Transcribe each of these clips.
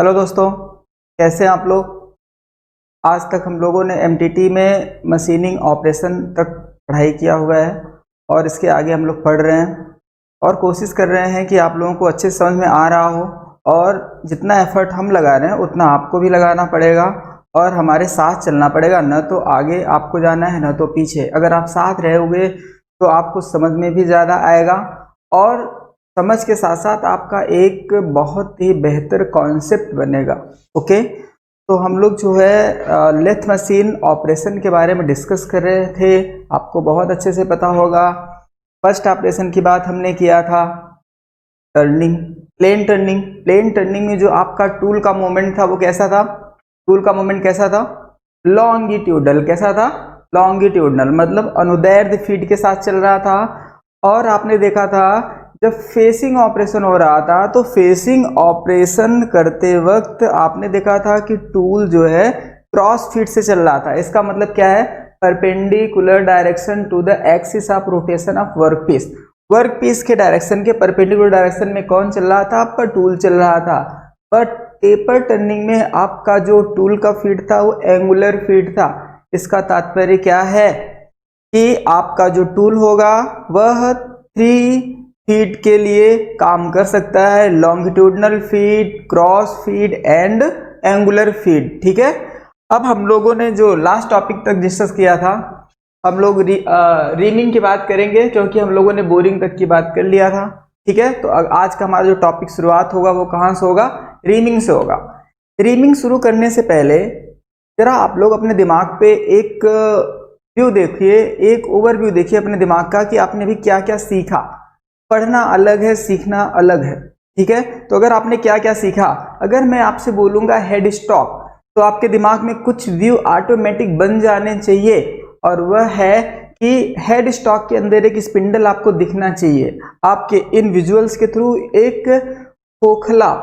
Hello दोस्तों, कैसे हैं आप लोग। आज तक हम लोगों ने एमटीटी में मशीनिंग ऑपरेशन तक पढ़ाई किया हुआ है और इसके आगे हम लोग पढ़ रहे हैं और कोशिश कर रहे हैं कि आप लोगों को अच्छे समझ में आ रहा हो। और जितना एफर्ट हम लगा रहे हैं उतना आपको भी लगाना पड़ेगा और हमारे साथ चलना पड़ेगा। न तो आगे आपको जाना है न तो पीछे। अगर आप साथ रहोगे तो आपको समझ में भी ज़्यादा आएगा और समझ के साथ साथ आपका एक बहुत ही बेहतर कॉन्सेप्ट बनेगा। ओके, तो हम लोग जो है लेथ मशीन ऑपरेशन के बारे में डिस्कस कर रहे थे। आपको बहुत अच्छे से पता होगा, फर्स्ट ऑपरेशन की बात हमने किया था turning, plain turning. Plain turning में जो आपका टूल का मोमेंट था वो कैसा था? टूल का मोमेंट कैसा था? लॉन्गिट्यूडल। कैसा था? लॉन्गिट्यूडनल, मतलब अनुदैर्ध्य फीड के साथ चल रहा था। और आपने देखा था जब फेसिंग ऑपरेशन हो रहा था तो फेसिंग ऑपरेशन करते वक्त आपने देखा था कि टूल जो है क्रॉस फीड से चल रहा था। इसका मतलब क्या है? Perpendicular direction to the axis of rotation of workpiece. Workpiece के डायरेक्शन के परपेंडिकुलर डायरेक्शन में कौन चल रहा था? आपका टूल चल रहा था। बट टेपर टर्निंग में आपका जो टूल का फीड था वो एंगुलर फीड था। इसका तात्पर्य क्या है कि आपका जो टूल होगा वह 3 फीड के लिए काम कर सकता है, longitudinal feed, cross feed and angular feed. ठीक है, अब हम लोगों ने जो लास्ट टॉपिक तक डिस्कस किया था, हम लोग रीमिंग की बात करेंगे क्योंकि हम लोगों ने बोरिंग तक की बात कर लिया था। ठीक है, तो आज का हमारा जो टॉपिक शुरुआत होगा वो कहाँ से होगा? रीमिंग से होगा। रीमिंग शुरू करने से पहले जरा आप लोग अपने दिमाग पे एक व्यू देखिए, एक ओवरव्यू देखिए अपने दिमाग का कि आपने भी क्या क्या सीखा। पढ़ना अलग है, सीखना अलग है। ठीक है, तो अगर आपने क्या क्या सीखा, अगर मैं आपसे बोलूंगा हेड स्टॉक तो आपके दिमाग में कुछ व्यू ऑटोमेटिक बन जाने चाहिए और वह है कि हेड स्टॉक के अंदर एक स्पिंडल आपको दिखना चाहिए। आपके इन विजुअल्स के थ्रू एक खोखला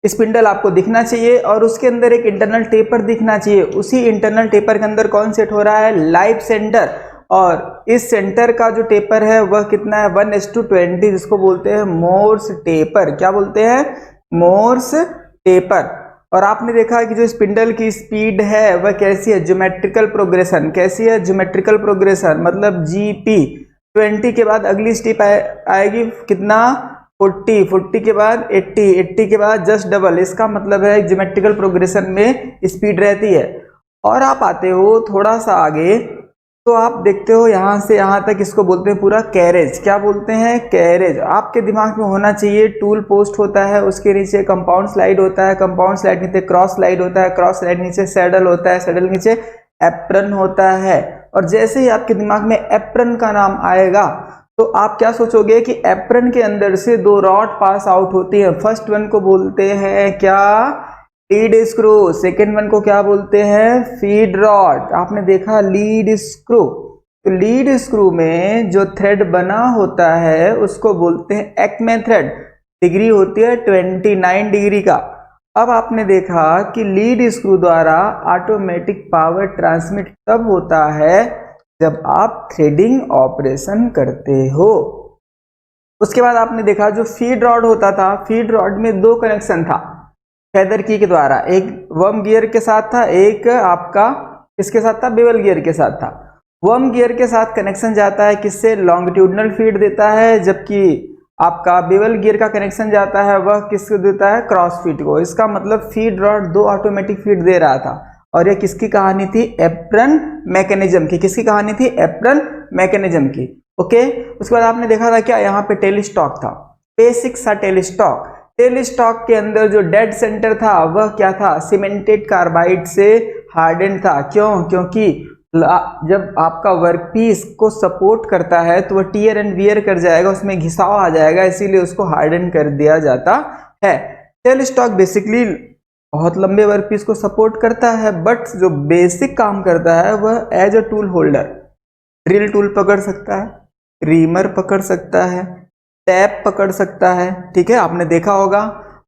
स्पिंडल आपको दिखना चाहिए और उसके अंदर एक इंटरनल टेपर दिखना चाहिए। उसी इंटरनल टेपर के अंदर कौन सेट हो रहा है? Live centre. और इस सेंटर का जो टेपर है वह कितना है? 1:20, जिसको बोलते हैं मोर्स टेपर। क्या बोलते हैं? Morse taper. और आपने देखा कि जो स्पिंडल की स्पीड है वह कैसी है? Geometrical progression. कैसी है? ज्योमेट्रिकल प्रोग्रेशन, मतलब जीपी। 20 के बाद अगली स्टेप आएगी कितना? 40 के बाद 80 के बाद जस्ट डबल। इसका मतलब है ज्योमेट्रिकल प्रोग्रेशन में स्पीड रहती है। और आप आते हो थोड़ा सा आगे तो आप देखते हो यहाँ से यहाँ तक, इसको बोलते हैं पूरा कैरेज। क्या बोलते हैं? कैरेज। आपके दिमाग में होना चाहिए टूल पोस्ट होता है, उसके नीचे कंपाउंड स्लाइड होता है, कंपाउंड स्लाइड नीचे क्रॉस स्लाइड होता है, क्रॉस स्लाइड नीचे सैडल होता है, सैडल नीचे एप्रन होता है। और जैसे ही आपके दिमाग में एप्रन का नाम आएगा तो आप क्या सोचोगे कि एप्रन के अंदर से 2 रॉड पास आउट होती है। फर्स्ट वन को बोलते हैं क्या? Lead screw. सेकेंड वन को क्या बोलते हैं? Feed rod. आपने देखा लीड स्क्रू, तो लीड स्क्रू में जो थ्रेड बना होता है उसको बोलते हैं एक्मे थ्रेड। डिग्री होती है 29 डिग्री का। अब आपने देखा कि लीड स्क्रू द्वारा ऑटोमेटिक पावर ट्रांसमिट तब होता है जब आप थ्रेडिंग ऑपरेशन करते हो। उसके बाद आपने देखा जो फीड रॉड होता था, फीड रॉड में 2 कनेक्शन था फेदर की के द्वारा। एक वर्म गियर के साथ था, एक आपका किसके साथ था? बेवल गियर के साथ था। वर्म गियर के साथ कनेक्शन जाता है किससे? लॉन्गिट्यूडनल फीड देता है, जबकि आपका बेवल गियर का कनेक्शन जाता है वह किसको देता है? क्रॉस फीड को। इसका मतलब फीड रॉड 2 ऑटोमेटिक फीड दे रहा था। और यह किसकी कहानी थी? एप्रन मैकेनिज्म की। किसकी कहानी थी? एप्रन मैकेनिज्म की। ओके, उसके बाद आपने देखा था क्या? यहाँ पे टेल स्टॉक था, बेसिक सा टेल स्टॉक। टेल स्टॉक के अंदर जो डेड सेंटर था वह क्या था? सीमेंटेड कार्बाइड से हार्डन था। क्यों? क्योंकि जब आपका वर्कपीस को सपोर्ट करता है तो वह टीयर एंड वियर कर जाएगा, उसमें घिसाव आ जाएगा, इसीलिए उसको हार्डन कर दिया जाता है। टेल स्टॉक बेसिकली बहुत लंबे वर्कपीस को सपोर्ट करता है, बट जो बेसिक काम करता है वह as a tool holder. Drill tool पकड़ सकता है, रीमर पकड़ सकता है, टैप पकड़ सकता है। ठीक है, आपने देखा होगा।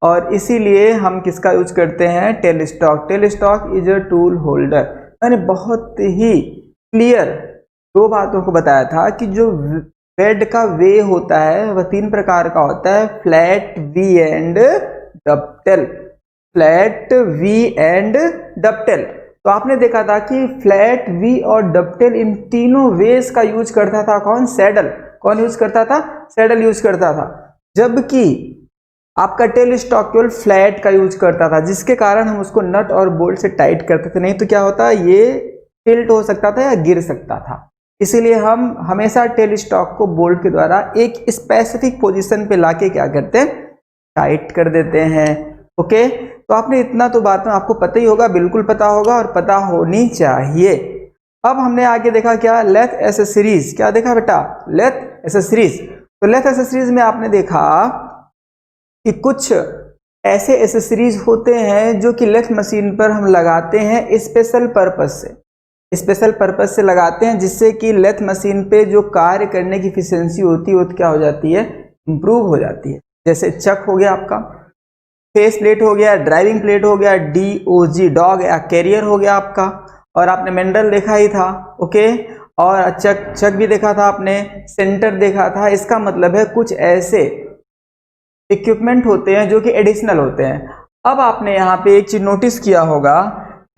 और इसीलिए हम किसका यूज करते हैं? Tell stock. Tell stock is a tool holder. मैंने बहुत ही क्लियर 2 बातों को बताया था कि जो बेड का वे होता है वह 3 प्रकार का होता है, flat, V and dovetail. Flat, V and dovetail. तो आपने देखा था कि फ्लैट, वी और डबटेल इन तीनों वेज का यूज करता था कौन? सैडल। कौन यूज करता था? सैडल यूज करता था। जबकि आपका टेल स्टॉक केवल फ्लैट का यूज करता था, जिसके कारण हम उसको नट और बोल्ट से टाइट करते थे, नहीं तो क्या होता, ये टिल्ट हो सकता था या गिर सकता था। इसीलिए हम हमेशा टेल स्टॉक को बोल्ट के द्वारा एक स्पेसिफिक पोजीशन पे लाके क्या करते हैं? टाइट कर देते हैं। ओके, तो आपने इतना तो बात में आपको पता ही होगा, बिल्कुल पता होगा और पता होनी चाहिए। अब हमने आगे देखा क्या? Lathe accessories. क्या देखा बेटा? Lathe accessories. तो लेथ एसेसरीज में आपने देखा कि कुछ ऐसे एसेसरीज होते हैं जो कि लेथ मशीन पर हम लगाते हैं स्पेशल पर्पस से। स्पेशल पर्पस से लगाते हैं जिससे कि लेथ मशीन पे जो कार्य करने की एफिशिएंसी होती है वो क्या हो जाती है? इंप्रूव हो जाती है। जैसे चक हो गया आपका, फेस प्लेट हो गया, ड्राइविंग प्लेट हो गया, DOG डॉग या कैरियर हो गया आपका, और आपने मेंडल देखा ही था। ओके, और चक भी देखा था आपने, सेंटर देखा था। इसका मतलब है कुछ ऐसे इक्विपमेंट होते हैं जो कि एडिशनल होते हैं। अब आपने यहाँ पे एक चीज नोटिस किया होगा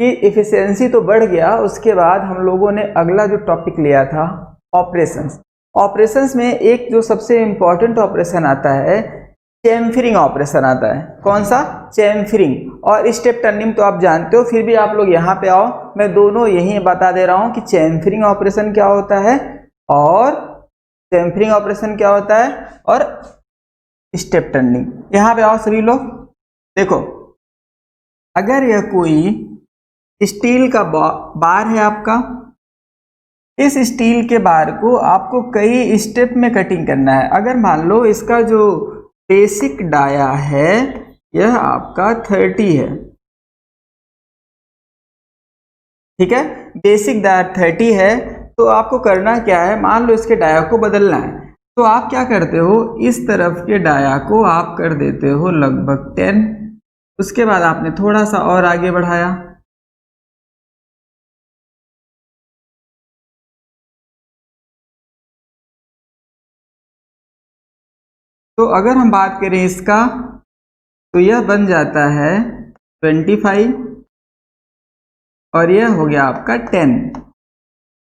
कि इफिशियंसी तो बढ़ गया, उसके बाद हम लोगों ने अगला जो टॉपिक लिया था ऑपरेशंस। ऑपरेशंस में एक जो सबसे इंपॉर्टेंट ऑपरेशन आता है, चैम्फरिंग ऑपरेशन आता है। कौन सा? चैम्फरिंग। और स्टेप टर्निंग तो आप जानते हो, फिर भी आप लोग यहाँ पे आओ, मैं दोनों यही बता दे रहा हूँ कि चैम्फरिंग ऑपरेशन क्या होता है और चैम्फरिंग ऑपरेशन क्या होता है और स्टेप टर्निंग। यहाँ पे आओ सभी लोग। देखो, अगर यह कोई स्टील का बार है आपका, इस स्टील के बार को आपको कई स्टेप में कटिंग करना है। अगर मान लो इसका जो बेसिक डाया है यह आपका 30 है, ठीक है, बेसिक डाया 30 है, तो आपको करना क्या है? मान लो इसके डाया को बदलना है, तो आप क्या करते हो? इस तरफ के डाया को आप कर देते हो लगभग 10। उसके बाद आपने थोड़ा सा और आगे बढ़ाया, तो अगर हम बात करें इसका तो यह बन जाता है 25 और यह हो गया आपका 10।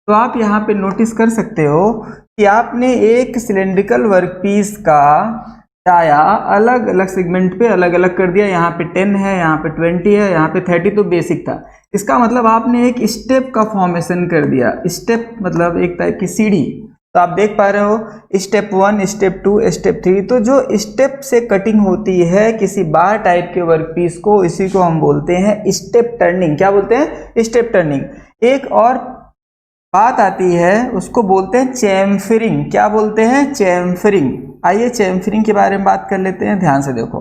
तो आप यहाँ पे नोटिस कर सकते हो कि आपने एक सिलेंड्रिकल वर्कपीस का डाया अलग अलग सेगमेंट पे अलग अलग कर दिया। यहाँ पे 10 है, यहाँ पे 20 है, यहाँ पे 30 तो बेसिक था। इसका मतलब आपने एक स्टेप का फॉर्मेशन कर दिया। स्टेप मतलब एक टाइप की सीढ़ी। तो आप देख पा रहे हो स्टेप 1, स्टेप 2, स्टेप 3। तो जो स्टेप से कटिंग होती है किसी बार टाइप के वर्कपीस को, इसी को हम बोलते हैं स्टेप टर्निंग। क्या बोलते हैं? Step turning. एक और बात आती है उसको बोलते हैं चैम्फरिंग। क्या बोलते हैं? चैम्फरिंग। आइए चैम्फरिंग के बारे में बात कर लेते हैं। ध्यान से देखो,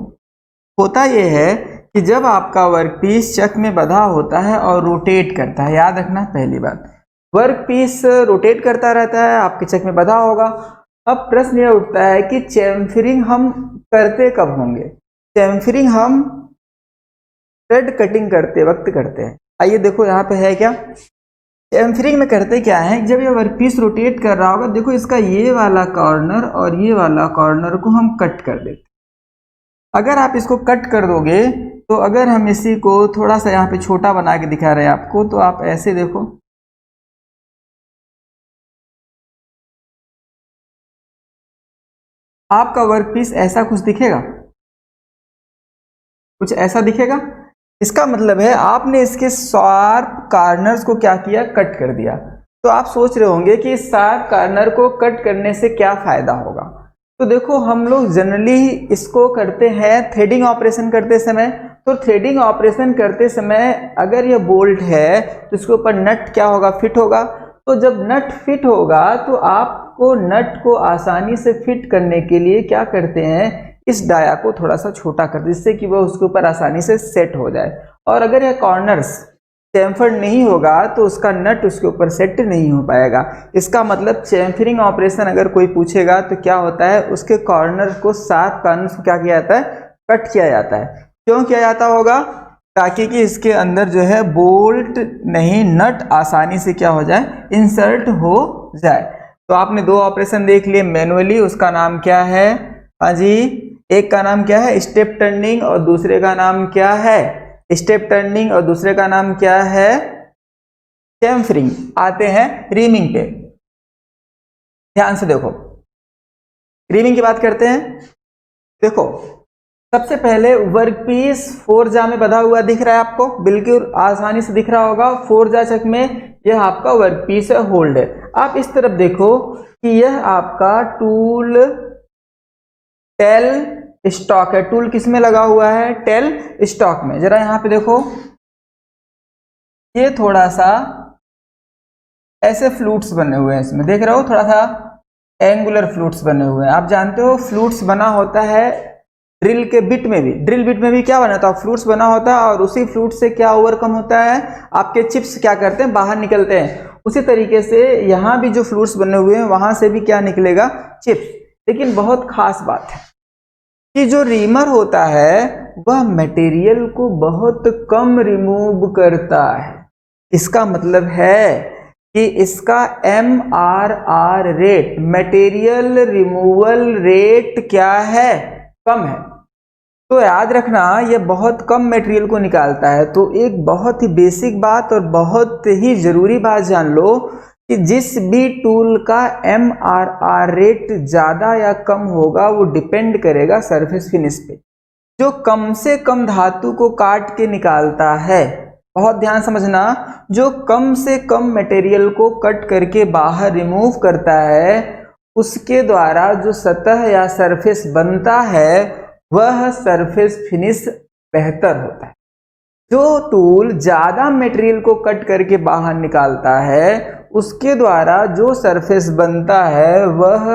होता यह है कि जब आपका वर्कपीस चक में बंधा होता है और रोटेट करता है, याद रखना पहली बात, वर्कपीस रोटेट करता रहता है, आपके चक में बंधा होगा। अब प्रश्न यह उठता है कि चैम्फरिंग हम करते कब होंगे? चैम्फरिंग हम थ्रेड कटिंग करते वक्त करते हैं। आइए देखो यहाँ पे है क्या। चैम्फरिंग में करते क्या है, जब ये वर्कपीस रोटेट कर रहा होगा, देखो इसका ये वाला कॉर्नर और ये वाला कॉर्नर को हम कट कर देते। अगर आप इसको कट कर दोगे तो अगर हम इसी को थोड़ा सा यहाँ पे छोटा बना के दिखा रहे हैं आपको, तो आप ऐसे देखो, आपका वर्कपीस ऐसा कुछ दिखेगा, कुछ ऐसा दिखेगा। इसका मतलब है आपने इसके शार्प कॉर्नर्स को क्या किया? कट कर दिया। तो आप सोच रहे होंगे कि इस शार्प कॉर्नर को कट करने से क्या फायदा होगा। तो देखो, हम लोग जनरली इसको करते हैं थ्रेडिंग ऑपरेशन करते समय। तो थ्रेडिंग ऑपरेशन करते समय अगर यह बोल्ट है तो इसके ऊपर नट क्या होगा? फिट होगा। तो जब नट फिट होगा तो आपको नट को आसानी से फिट करने के लिए क्या करते हैं? इस डाया को थोड़ा सा छोटा कर दे, जिससे कि वह उसके ऊपर आसानी से सेट हो जाए। और अगर यह कॉर्नर्स चैम्फर्ड नहीं होगा तो उसका नट उसके ऊपर सेट नहीं हो पाएगा। इसका मतलब चैम्फरिंग ऑपरेशन अगर कोई पूछेगा तो क्या होता है? उसके कॉर्नर को, सात कॉर्नर्स को क्या किया जाता है? कट किया जाता है। क्यों किया जाता होगा? ताकि कि इसके अंदर जो है बोल्ट नहीं, नट आसानी से क्या हो जाए? इंसर्ट हो जाए। तो आपने दो ऑपरेशन देख लिए मैनुअली, उसका नाम क्या है? हाँ जी, एक का नाम क्या है? स्टेप टर्निंग, और दूसरे का नाम क्या है? स्टेप टर्निंग, और दूसरे का नाम क्या है? चैम्फरिंग। आते हैं रीमिंग पे, ध्यान से देखो। रीमिंग की बात करते हैं। देखो, सबसे पहले वर्कपीस फोरजा में बंधा हुआ दिख रहा है आपको, बिल्कुल आसानी से दिख रहा होगा। फोरजा चक में यह आपका वर्कपीस है, होल्ड है। आप इस तरफ देखो कि यह आपका टूल टेल स्टॉक है। टूल किस में लगा हुआ है? टेल स्टॉक में। जरा यहां पे देखो, ये थोड़ा सा ऐसे फ्लूट्स बने हुए हैं इसमें, देख रहे हो? थोड़ा सा एंगुलर फ्लूट्स बने हुए हैं। आप जानते हो फ्लूट्स बना होता है ड्रिल के बिट में भी, ड्रिल बिट में भी क्या बना था? फ्लूट्स बना होता है, और उसी फ्लूट से क्या ओवरकम होता है? आपके चिप्स क्या करते हैं? बाहर निकलते हैं। उसी तरीके से यहाँ भी जो फ्लूट्स बने हुए हैं वहां से भी क्या निकलेगा? चिप्स। लेकिन बहुत खास बात है कि जो रीमर होता है वह मटेरियल को बहुत कम रिमूव करता है। इसका मतलब है कि इसका MRR rate, material removal rate क्या है? कम है। तो याद रखना, ये बहुत कम मटेरियल को निकालता है। तो एक बहुत ही बेसिक बात और बहुत ही जरूरी बात जान लो कि जिस भी टूल का MRR रेट ज्यादा या कम होगा वो डिपेंड करेगा सरफेस फिनिश पे। जो कम से कम धातु को काट के निकालता है, बहुत ध्यान समझना, जो कम से कम मटेरियल को कट करके बाहर रिमूव करता है, उसके द्वारा जो सतह या सरफेस बनता है वह सरफेस फिनिश बेहतर होता है। जो टूल ज्यादा मटेरियल को कट करके बाहर निकालता है उसके द्वारा जो सरफेस बनता है वह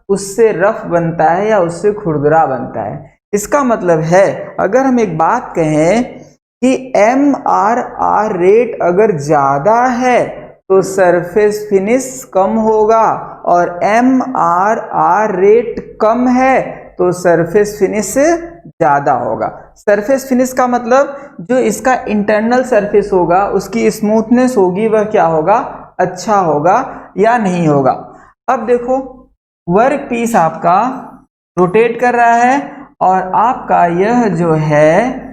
उससे रफ बनता है या उससे खुरदरा बनता है। इसका मतलब है, अगर हम एक बात कहें कि MRR रेट अगर ज्यादा है तो सरफेस फिनिश कम होगा, और MRR रेट कम है तो सरफेस फिनिश ज्यादा होगा। सरफेस फिनिश का मतलब जो इसका इंटरनल सरफेस होगा उसकी स्मूथनेस होगी, वह क्या होगा? अच्छा होगा या नहीं होगा। अब देखो, वर्क पीस आपका रोटेट कर रहा है और आपका यह जो है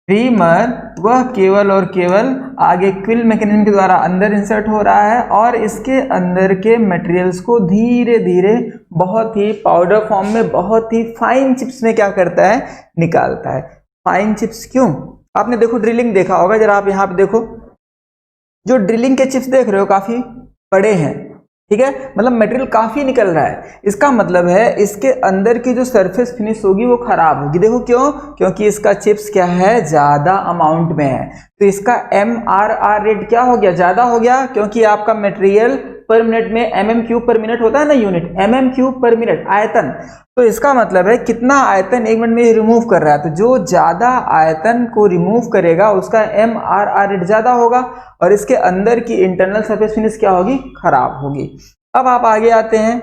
रीमर वह केवल और केवल आगे क्विल मैकेनिज्म के द्वारा अंदर इंसर्ट हो रहा है, और इसके अंदर के मटेरियल्स को धीरे धीरे बहुत ही पाउडर फॉर्म में, बहुत ही फाइन चिप्स में क्या करता है? निकालता है। फाइन चिप्स क्यों? आपने देखो ड्रिलिंग देखा होगा, जरा आप यहाँ पे देखो, जो ड्रिलिंग के चिप्स देख रहे हो काफी बड़े हैं, ठीक है? मतलब मटेरियल काफी निकल रहा है। इसका मतलब है इसके अंदर की जो सरफेस फिनिश होगी वो खराब होगी। देखो क्यों? क्योंकि इसका चिप्स क्या है? ज्यादा अमाउंट में है। तो इसका MRR रेट क्या हो गया? ज्यादा हो गया, क्योंकि आपका मटेरियल पर मिनट में mm³ पर मिनट होता है ना, यूनिट mm³ पर मिनट, आयतन। तो इसका मतलब है कितना आयतन 1 मिनट में रिमूव कर रहा है। तो जो ज्यादा आयतन को रिमूव करेगा उसका MRR रेट ज्यादा होगा, और इसके अंदर की इंटरनल सरफेस फिनिश क्या होगी? खराब होगी। अब आप आगे आते हैं,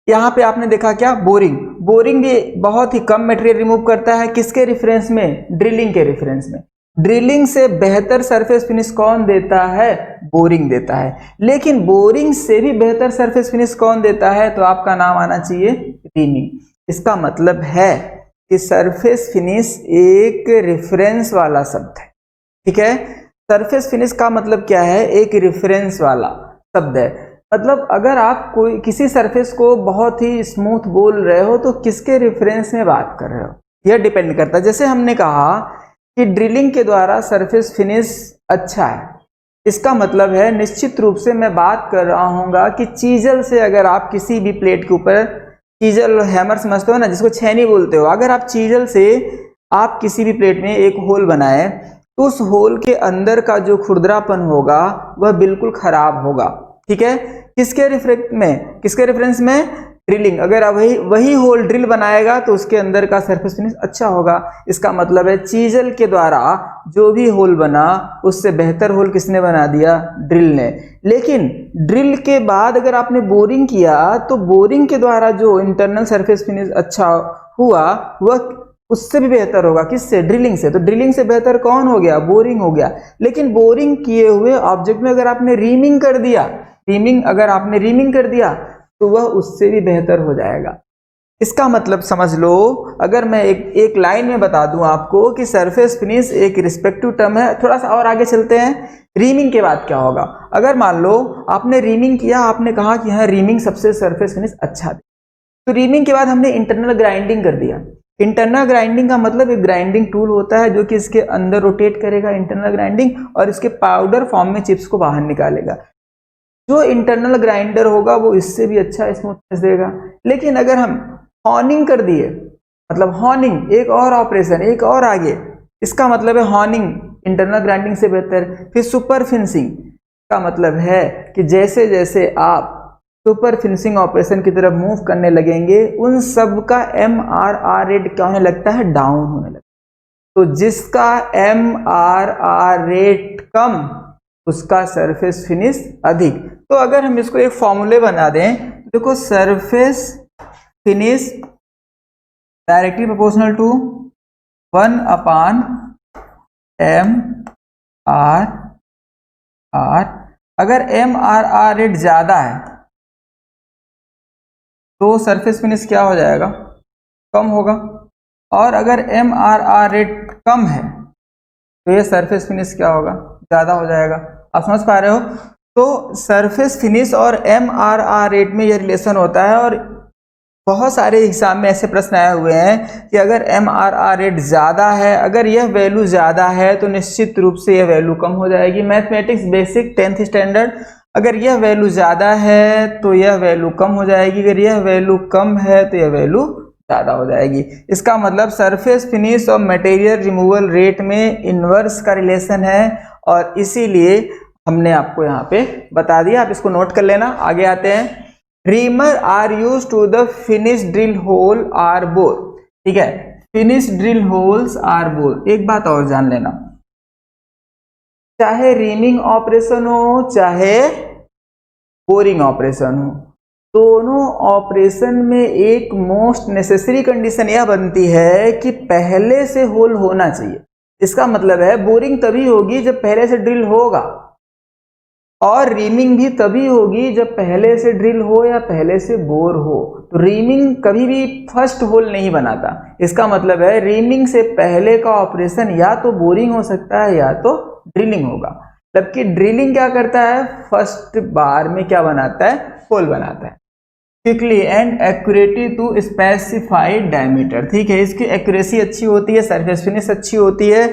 यहाँ पे आपने देखा क्या? बोरिंग। बोरिंग भी बहुत ही कम मटेरियल रिमूव करता है। किसके रेफरेंस में? ड्रिलिंग के रेफरेंस में। ड्रिलिंग से बेहतर सरफेस फिनिश कौन देता है? बोरिंग देता है। लेकिन बोरिंग से भी बेहतर सरफेस फिनिश कौन देता है? तो आपका नाम आना चाहिए रीमिंग। इसका मतलब है कि सरफेस फिनिश एक रेफरेंस वाला शब्द है, ठीक है? सरफेस फिनिश का मतलब क्या है? एक रेफरेंस वाला शब्द है। मतलब अगर आप कोई किसी सरफेस को बहुत ही स्मूथ बोल रहे हो तो किसके रेफरेंस में बात कर रहे हो, यह डिपेंड करता है। जैसे हमने कहा कि ड्रिलिंग के द्वारा सरफेस फिनिश अच्छा है, इसका मतलब है निश्चित रूप से मैं बात कर रहा हूँगा कि चीजल से अगर आप किसी भी प्लेट के ऊपर, चीजल हैमर समझते हो ना, जिसको छेनी बोलते हो, अगर आप चीजल से आप किसी भी प्लेट में एक होल बनाए तो उस होल के अंदर का जो खुरदरापन होगा वह बिल्कुल खराब होगा, ठीक है? किसके रेफरेंस में? ड्रिलिंग। अगर वही होल ड्रिल बनाएगा तो उसके अंदर का सरफेस फिनिश अच्छा होगा। इसका मतलब है चीजल के द्वारा जो भी होल बना उससे बेहतर होल किसने बना दिया? ड्रिल ने। लेकिन ड्रिल के बाद अगर आपने बोरिंग किया तो बोरिंग के द्वारा जो इंटरनल सरफेस फिनिश अच्छा हुआ वह उससे भी बेहतर होगा। किससे? ड्रिलिंग से। तो ड्रिलिंग से बेहतर कौन हो गया? बोरिंग हो गया। लेकिन बोरिंग किए हुए ऑब्जेक्ट में अगर आपने रीमिंग कर दिया, अगर आपने रीमिंग कर दिया तो वह उससे भी बेहतर हो जाएगा। इसका मतलब समझ लो, अगर मैं एक लाइन में बता दूं आपको कि सरफेस फिनिश एक रिस्पेक्टिव टर्म है। थोड़ा सा और आगे चलते हैं, रीमिंग के बाद क्या होगा। अगर मान लो आपने रीमिंग किया, आपने कहा कि हाँ रीमिंग सबसे सरफेस फिनिश अच्छा दे, तो रीमिंग के बाद हमने इंटरनल ग्राइंडिंग कर दिया। इंटरनल ग्राइंडिंग का मतलब एक ग्राइंडिंग टूल होता है जो कि इसके अंदर रोटेट करेगा इंटरनल ग्राइंडिंग, और इसके पाउडर फॉर्म में चिप्स को बाहर निकालेगा। जो इंटरनल ग्राइंडर होगा वो इससे भी अच्छा स्मूथनेस देगा। लेकिन अगर हम हॉर्निंग कर दिए, मतलब हॉर्निंग एक और ऑपरेशन, एक और आगे, इसका मतलब है हॉर्निंग इंटरनल ग्राइंडिंग से बेहतर। फिर सुपर फिनिशिंग का मतलब है कि जैसे जैसे आप सुपर फिनिशिंग ऑपरेशन की तरफ मूव करने लगेंगे, उन सब का MRR रेट क्या होने लगता है, डाउन होने लगता है। तो जिसका MRR रेट कम, उसका सरफेस फिनिश अधिक। तो अगर हम इसको एक फॉर्मूले बना दें, देखो surface finish directly proportional to 1/MRR। अगर MRR रेट ज्यादा है तो सरफेस फिनिश क्या हो जाएगा, कम होगा। और अगर MRR रेट कम है तो ये सरफेस फिनिश क्या होगा, ज्यादा हो जाएगा। आप समझ पा रहे हो। तो सरफेस फिनिश और MRR रेट में ये रिलेशन होता है। और बहुत सारे एग्जाम में ऐसे प्रश्न आए हुए हैं कि अगर MRR रेट ज़्यादा है, अगर यह वैल्यू ज़्यादा है तो निश्चित रूप से यह वैल्यू कम हो जाएगी। मैथमेटिक्स बेसिक 10th स्टैंडर्ड, अगर यह वैल्यू ज़्यादा है तो यह वैल्यू कम हो जाएगी, अगर यह वैल्यू कम है तो यह वैल्यू ज़्यादा हो जाएगी। इसका मतलब सरफेस फिनिश और मटेरियल रिमूवल रेट में इन्वर्स का रिलेशन है, और इसीलिए हमने आपको यहाँ पे बता दिया। आप इसको नोट कर लेना। आगे आते हैं। Reamer are use to the finish drill hole or bore. ठीक है, finish drill holes or bore. एक बात और जान लेना, चाहे रीमिंग ऑपरेशन हो चाहे बोरिंग ऑपरेशन हो, दोनों ऑपरेशन में एक मोस्ट नेसेसरी कंडीशन यह बनती है कि पहले से होल होना चाहिए। इसका मतलब है बोरिंग तभी होगी जब पहले से ड्रिल होगा, और रीमिंग भी तभी होगी जब पहले से ड्रिल हो या पहले से बोर हो। तो रीमिंग कभी भी फर्स्ट होल नहीं बनाता। इसका मतलब है रीमिंग से पहले का ऑपरेशन या तो बोरिंग हो सकता है या तो ड्रिलिंग होगा, जबकि ड्रिलिंग क्या करता है, फर्स्ट बार में क्या बनाता है, होल बनाता है। Quickly and accurately to specified diameter. ठीक है, इसकी एक्यूरेसी अच्छी होती है, सरफेस फिनिश अच्छी होती है।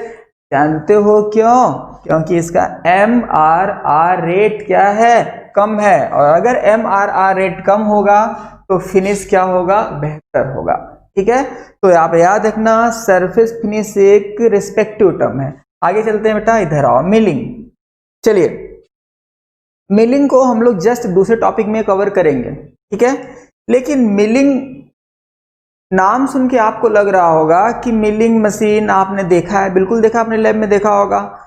जानते हो क्यों? क्योंकि इसका MRR रेट क्या है, कम है। और अगर MRR रेट कम होगा तो फिनिश क्या होगा, बेहतर होगा। ठीक है, तो आप याद रखना सरफेस फिनिश एक रिस्पेक्टिव टर्म है। आगे चलते हैं बेटा, इधर आओ। मिलिंग। चलिए, मिलिंग को हम लोग जस्ट दूसरे टॉपिक में कवर करेंगे। ठीक है, लेकिन मिलिंग नाम सुन के आपको लग रहा होगा कि मिलिंग मशीन आपने देखा है, बिल्कुल देखा, अपने लैब में देखा होगा।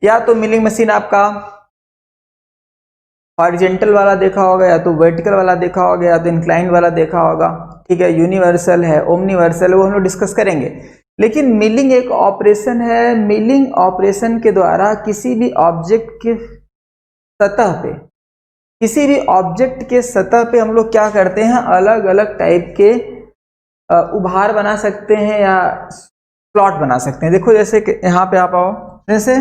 या तो मिलिंग मशीन आपका हॉरिजॉन्टल वाला देखा होगा, या तो वर्टिकल वाला देखा होगा, या तो इंक्लाइन वाला देखा होगा। ठीक है, यूनिवर्सल है, ओमनिवर्सल है, वो हम लोग डिस्कस करेंगे। लेकिन मिलिंग एक ऑपरेशन है। मिलिंग ऑपरेशन के द्वारा किसी भी ऑब्जेक्ट के सतह पे, किसी भी ऑब्जेक्ट के सतह पे हम लोग क्या करते हैं, अलग अलग टाइप के उभार बना सकते हैं या प्लॉट बना सकते हैं। देखो जैसे कि यहाँ पे आप आओ, जैसे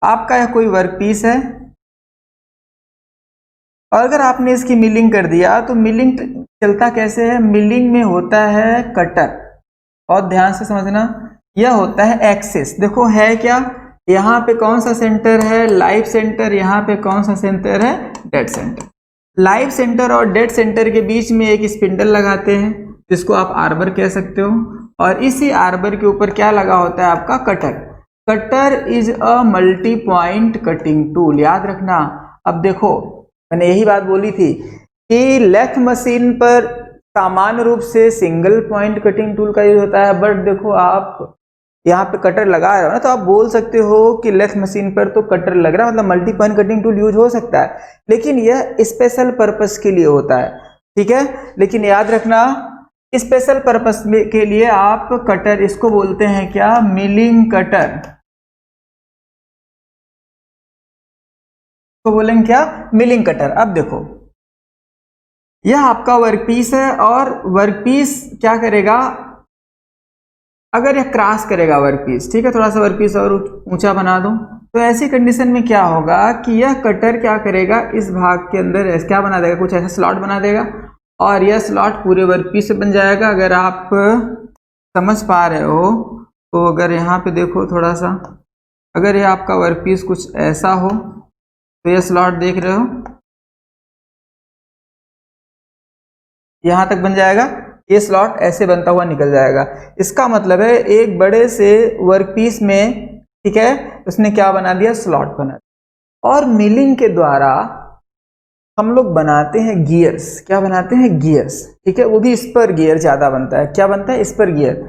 आपका यह कोई वर्क पीस है, और अगर आपने इसकी मिलिंग कर दिया तो मिलिंग चलता कैसे है, मिलिंग में होता है कटर, और ध्यान से समझना, यह होता है एक्सिस। देखो है क्या, यहाँ पे कौन सा सेंटर है, लाइव सेंटर, यहाँ पे कौन सा सेंटर है, डेड सेंटर। लाइव सेंटर और डेड सेंटर के बीच में एक स्पिंडल लगाते हैं, जिसको आप आर्बर कह सकते हो, और इसी आर्बर के ऊपर क्या लगा होता है, आपका cutter. Cutter is a multi point cutting tool, याद रखना। अब देखो, मैंने यही बात बोली थी कि लेथ मशीन पर सामान्य रूप से सिंगल पॉइंट कटिंग टूल का यूज होता है, बट देखो आप यहाँ पे कटर लगा रहे हो ना, तो आप बोल सकते हो कि लेथ मशीन पर तो कटर लग रहा है, मतलब multi point cutting tool use हो सकता है, लेकिन यह स्पेशल पर्पस के लिए होता है। ठीक है, लेकिन याद रखना स्पेशल पर्पस के लिए आप कटर, इसको बोलते हैं क्या, मिलिंग कटर, तो बोलेंगे क्या, मिलिंग कटर। अब देखो यह आपका वर्कपीस है और वर्कपीस क्या करेगा, अगर यह क्रॉस करेगा वर्कपीस, ठीक है, थोड़ा सा वर्कपीस और ऊंचा बना दूं, तो ऐसी कंडीशन में क्या होगा कि यह कटर क्या करेगा, इस भाग के अंदर क्या बना देगा, कुछ ऐसा स्लॉट बना देगा और यह स्लॉट पूरे वर्कपीस से बन जाएगा। अगर आप समझ पा रहे हो तो अगर यहाँ पे देखो थोड़ा सा, अगर यह आपका वर्कपीस कुछ ऐसा हो तो यह स्लॉट देख रहे हो यहाँ तक बन जाएगा, ये स्लॉट ऐसे बनता हुआ निकल जाएगा। इसका मतलब है एक बड़े से वर्कपीस में, ठीक है, उसने क्या बना दिया, स्लॉट बना दिया। और मिलिंग के द्वारा हम लोग बनाते हैं गियर्स, क्या बनाते हैं, गियर्स, ठीक है, वो भी स्पर गियर ज्यादा बनता है, क्या बनता है, स्पर गियर।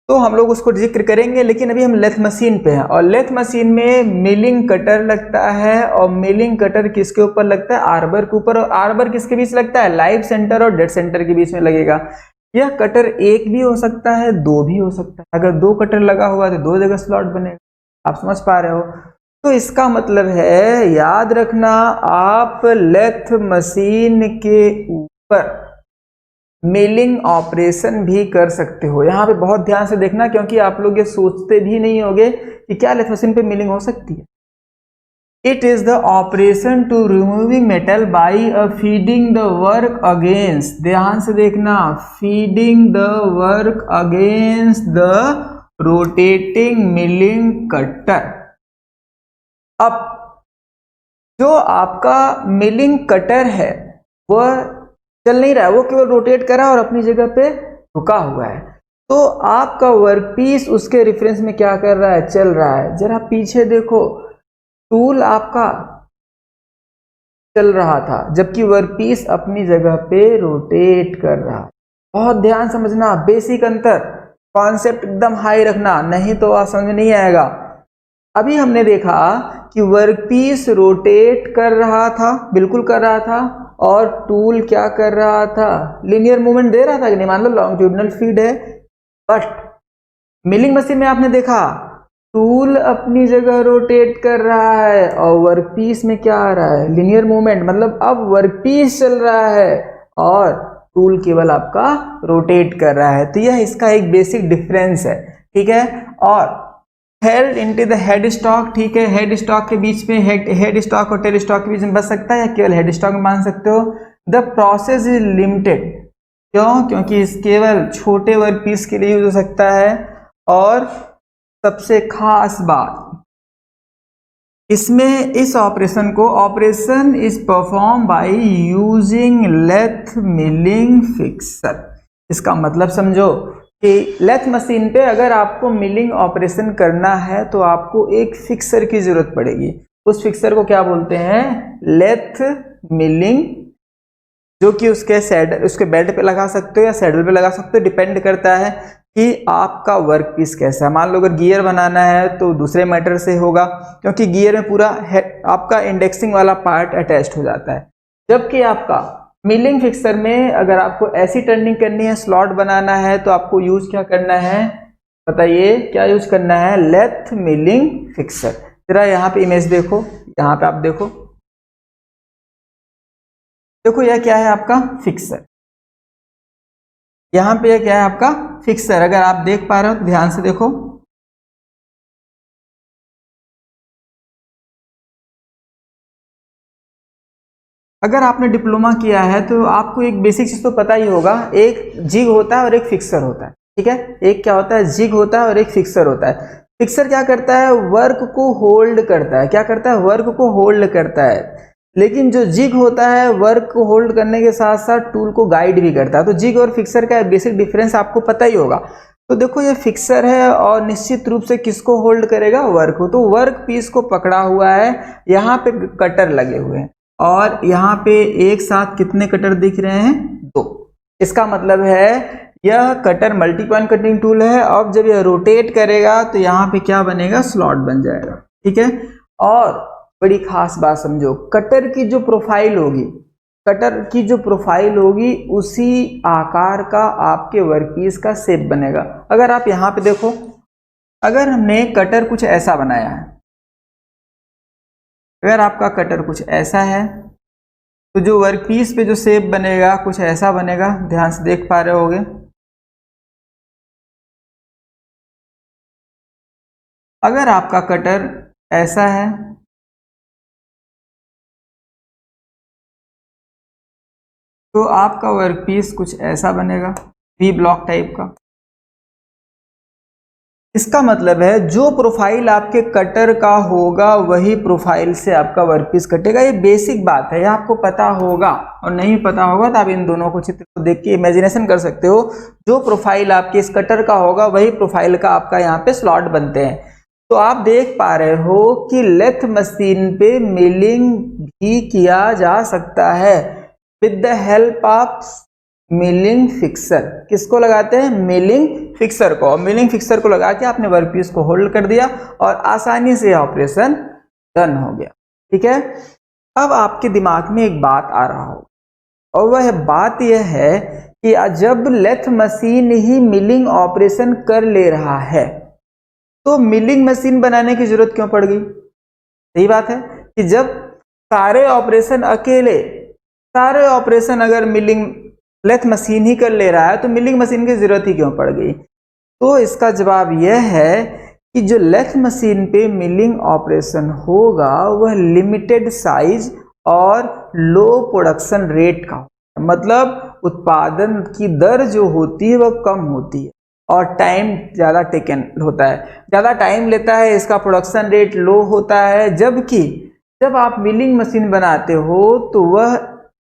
तो हम लोग उसको जिक्र करेंगे, लेकिन अभी हम लेथ मशीन पे हैं और लेथ मशीन में मिलिंग कटर लगता है और मिलिंग कटर किसके ऊपर लगता है, आर्बर के ऊपर, और आर्बर किसके बीच लगता है, लाइव सेंटर और डेड सेंटर के बीच में लगेगा। यह कटर एक भी हो सकता है, दो भी हो सकता है, अगर दो कटर लगा हुआ तो दो जगह स्लॉट बनेगा, आप समझ पा रहे हो। तो इसका मतलब है, याद रखना, आप लेथ मशीन के ऊपर मिलिंग ऑपरेशन भी कर सकते हो। यहाँ पे बहुत ध्यान से देखना, क्योंकि आप लोग ये सोचते भी नहीं होगे कि क्या लेथ मशीन पे मिलिंग हो सकती है। It is the operation to removing metal by feeding the work against, ध्यान से देखना, feeding the work against the rotating milling cutter. अब जो आपका मिलिंग कटर है वह चल नहीं रहा है, वो केवल रोटेट कर रहा है और अपनी जगह पे रुका हुआ है। तो आपका वर्कपीस उसके रेफरेंस में क्या कर रहा है, चल रहा है। जरा पीछे देखो, टूल आपका चल रहा था जबकि वर्कपीस अपनी जगह पे रोटेट कर रहा है। बहुत ध्यान समझना, बेसिक अंतर, कॉन्सेप्ट एकदम हाई रखना, नहीं तो आप समझ में नहीं आएगा। अभी हमने देखा कि वर्कपीस रोटेट कर रहा था, बिल्कुल कर रहा था, और टूल क्या कर रहा था, लीनियर मूवमेंट दे रहा था कि नहीं, मान लो लॉन्गिट्यूडिनल फीड है। बट मिलिंग मशीन में आपने देखा टूल अपनी जगह रोटेट कर रहा है और वर्कपीस में क्या आ रहा है, लीनियर मूवमेंट, मतलब अब वर्कपीस चल रहा है और टूल केवल आपका रोटेट कर रहा है। तो यह इसका एक बेसिक डिफरेंस है, ठीक है। और held into the head stock, ठीक है, हेड स्टॉक के बीच में, हेड स्टॉक और टेल स्टॉक के बीच में बच सकता है या केवल हेड स्टॉक में मान सकते हो। द प्रोसेस इज लिमिटेड, क्यों, क्योंकि इस केवल छोटे वर्क पीस के लिए यूज हो सकता है। और सबसे खास बात इसमें, इस ऑपरेशन को, operation is perform by using lathe milling fixer. इसका मतलब समझो कि लेथ मशीन पे अगर आपको मिलिंग ऑपरेशन करना है तो आपको एक फिक्सर की जरूरत पड़ेगी। उस फिक्सर को क्या बोलते हैं, लेथ मिलिंग, जो कि उसके बेल्ट पे लगा सकते हो या सैडल पे लगा सकते हो, डिपेंड करता है कि आपका वर्क पीस कैसा है। मान लो अगर गियर बनाना है तो दूसरे मेटर से होगा, क्योंकि गियर में पूरा आपका इंडेक्सिंग वाला पार्ट अटैच्ड हो जाता है। जबकि आपका मिलिंग फिक्सर में अगर आपको ऐसी टर्निंग करनी है, स्लॉट बनाना है, तो आपको यूज क्या करना है, बताइए क्या यूज करना है, लेथ मिलिंग फिक्सर। जरा यहाँ पे इमेज देखो, यहाँ पे आप देखो, देखो यह क्या है आपका फिक्सर, यहाँ पे यह क्या है आपका फिक्सर। अगर आप देख पा रहे हो तो ध्यान से देखो, अगर आपने डिप्लोमा किया है तो आपको एक बेसिक चीज तो पता ही होगा, एक जिग होता है और एक फिक्सर होता है, ठीक है। एक क्या होता है, जिग होता है और एक फिक्सर होता है। फिक्सर क्या करता है, वर्क को होल्ड करता है, क्या करता है, वर्क को होल्ड करता है। लेकिन जो जिग होता है वर्क को होल्ड करने के साथ साथ टूल को गाइड भी करता है। तो जिग और फिक्सर का बेसिक डिफरेंस आपको पता ही होगा। तो देखो ये फिक्सर है और निश्चित रूप से किसको होल्ड करेगा, वर्क को। तो वर्क पीस को पकड़ा हुआ है, यहाँ पे कटर लगे हुए हैं और यहाँ पे एक साथ कितने कटर दिख रहे हैं, दो। इसका मतलब है यह cutter multi point cutting tool है। अब जब यह रोटेट करेगा तो यहाँ पे क्या बनेगा, स्लॉट बन जाएगा, ठीक है। और बड़ी खास बात समझो, कटर की जो प्रोफाइल होगी, कटर की जो प्रोफाइल होगी उसी आकार का आपके वर्कपीस का शेप बनेगा। अगर आप यहाँ पे देखो, अगर हमने कटर कुछ ऐसा बनाया है, अगर आपका कटर कुछ ऐसा है तो जो वर्कपीस पे जो शेप बनेगा कुछ ऐसा बनेगा, ध्यान से देख पा रहे होगे। अगर आपका कटर ऐसा है तो आपका वर्कपीस कुछ ऐसा बनेगा, वी ब्लॉक टाइप का। इसका मतलब है जो प्रोफाइल आपके कटर का होगा वही प्रोफाइल से आपका वर्कपीस कटेगा। ये बेसिक बात है, ये आपको पता होगा, और नहीं पता होगा तो आप इन दोनों को चित्र को देख के इमेजिनेशन कर सकते हो। जो प्रोफाइल आपके इस कटर का होगा वही प्रोफाइल का आपका यहाँ पे स्लॉट बनते हैं। तो आप देख पा रहे हो कि लेथ मशीन पे मिलिंग भी किया जा सकता है with the help of milling fixer. किसको लगाते हैं? मिलिंग फिक्सर को। मिलिंग फिक्सर को लगा के आपने वर्कपीस को होल्ड कर दिया और आसानी से ऑपरेशन डन हो गया। ठीक है, अब आपके दिमाग में एक बात आ रहा हो, और वह बात यह है कि जब लेथ मशीन ही मिलिंग ऑपरेशन कर ले रहा है तो मिलिंग मशीन बनाने की जरूरत क्यों पड़ गई? सही बात है कि जब सारे ऑपरेशन अगर मिलिंग लेथ मशीन ही कर ले रहा है तो मिलिंग मशीन की जरूरत ही क्यों पड़ गई? तो इसका जवाब यह है कि जो लेथ मशीन पे मिलिंग ऑपरेशन होगा वह लिमिटेड साइज और लो प्रोडक्शन रेट का, मतलब उत्पादन की दर जो होती है वह कम होती है और टाइम ज़्यादा टेकन होता है, ज़्यादा टाइम लेता है, इसका प्रोडक्शन रेट लो होता है। जबकि जब आप मिलिंग मशीन बनाते हो तो वह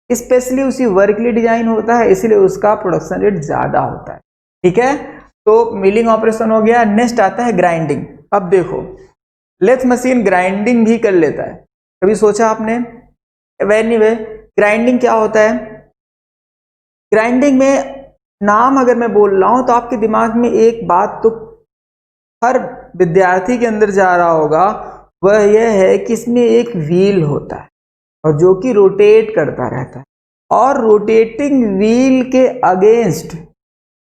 स्पेशली उसी वर्क के लिए डिजाइन होता है, इसलिए उसका प्रोडक्शन रेट ज़्यादा होता है। ठीक है, तो मिलिंग ऑपरेशन हो गया। नेक्स्ट आता है ग्राइंडिंग। अब देखो, लेथ मशीन ग्राइंडिंग भी कर लेता है, कभी सोचा आपने? एनीवे, ग्राइंडिंग क्या होता है? ग्राइंडिंग में नाम अगर मैं बोल रहा हूं तो आपके दिमाग में एक बात तो हर विद्यार्थी के अंदर जा रहा होगा, वह यह है कि इसमें एक व्हील होता है और जो कि रोटेट करता रहता है, और रोटेटिंग व्हील के अगेंस्ट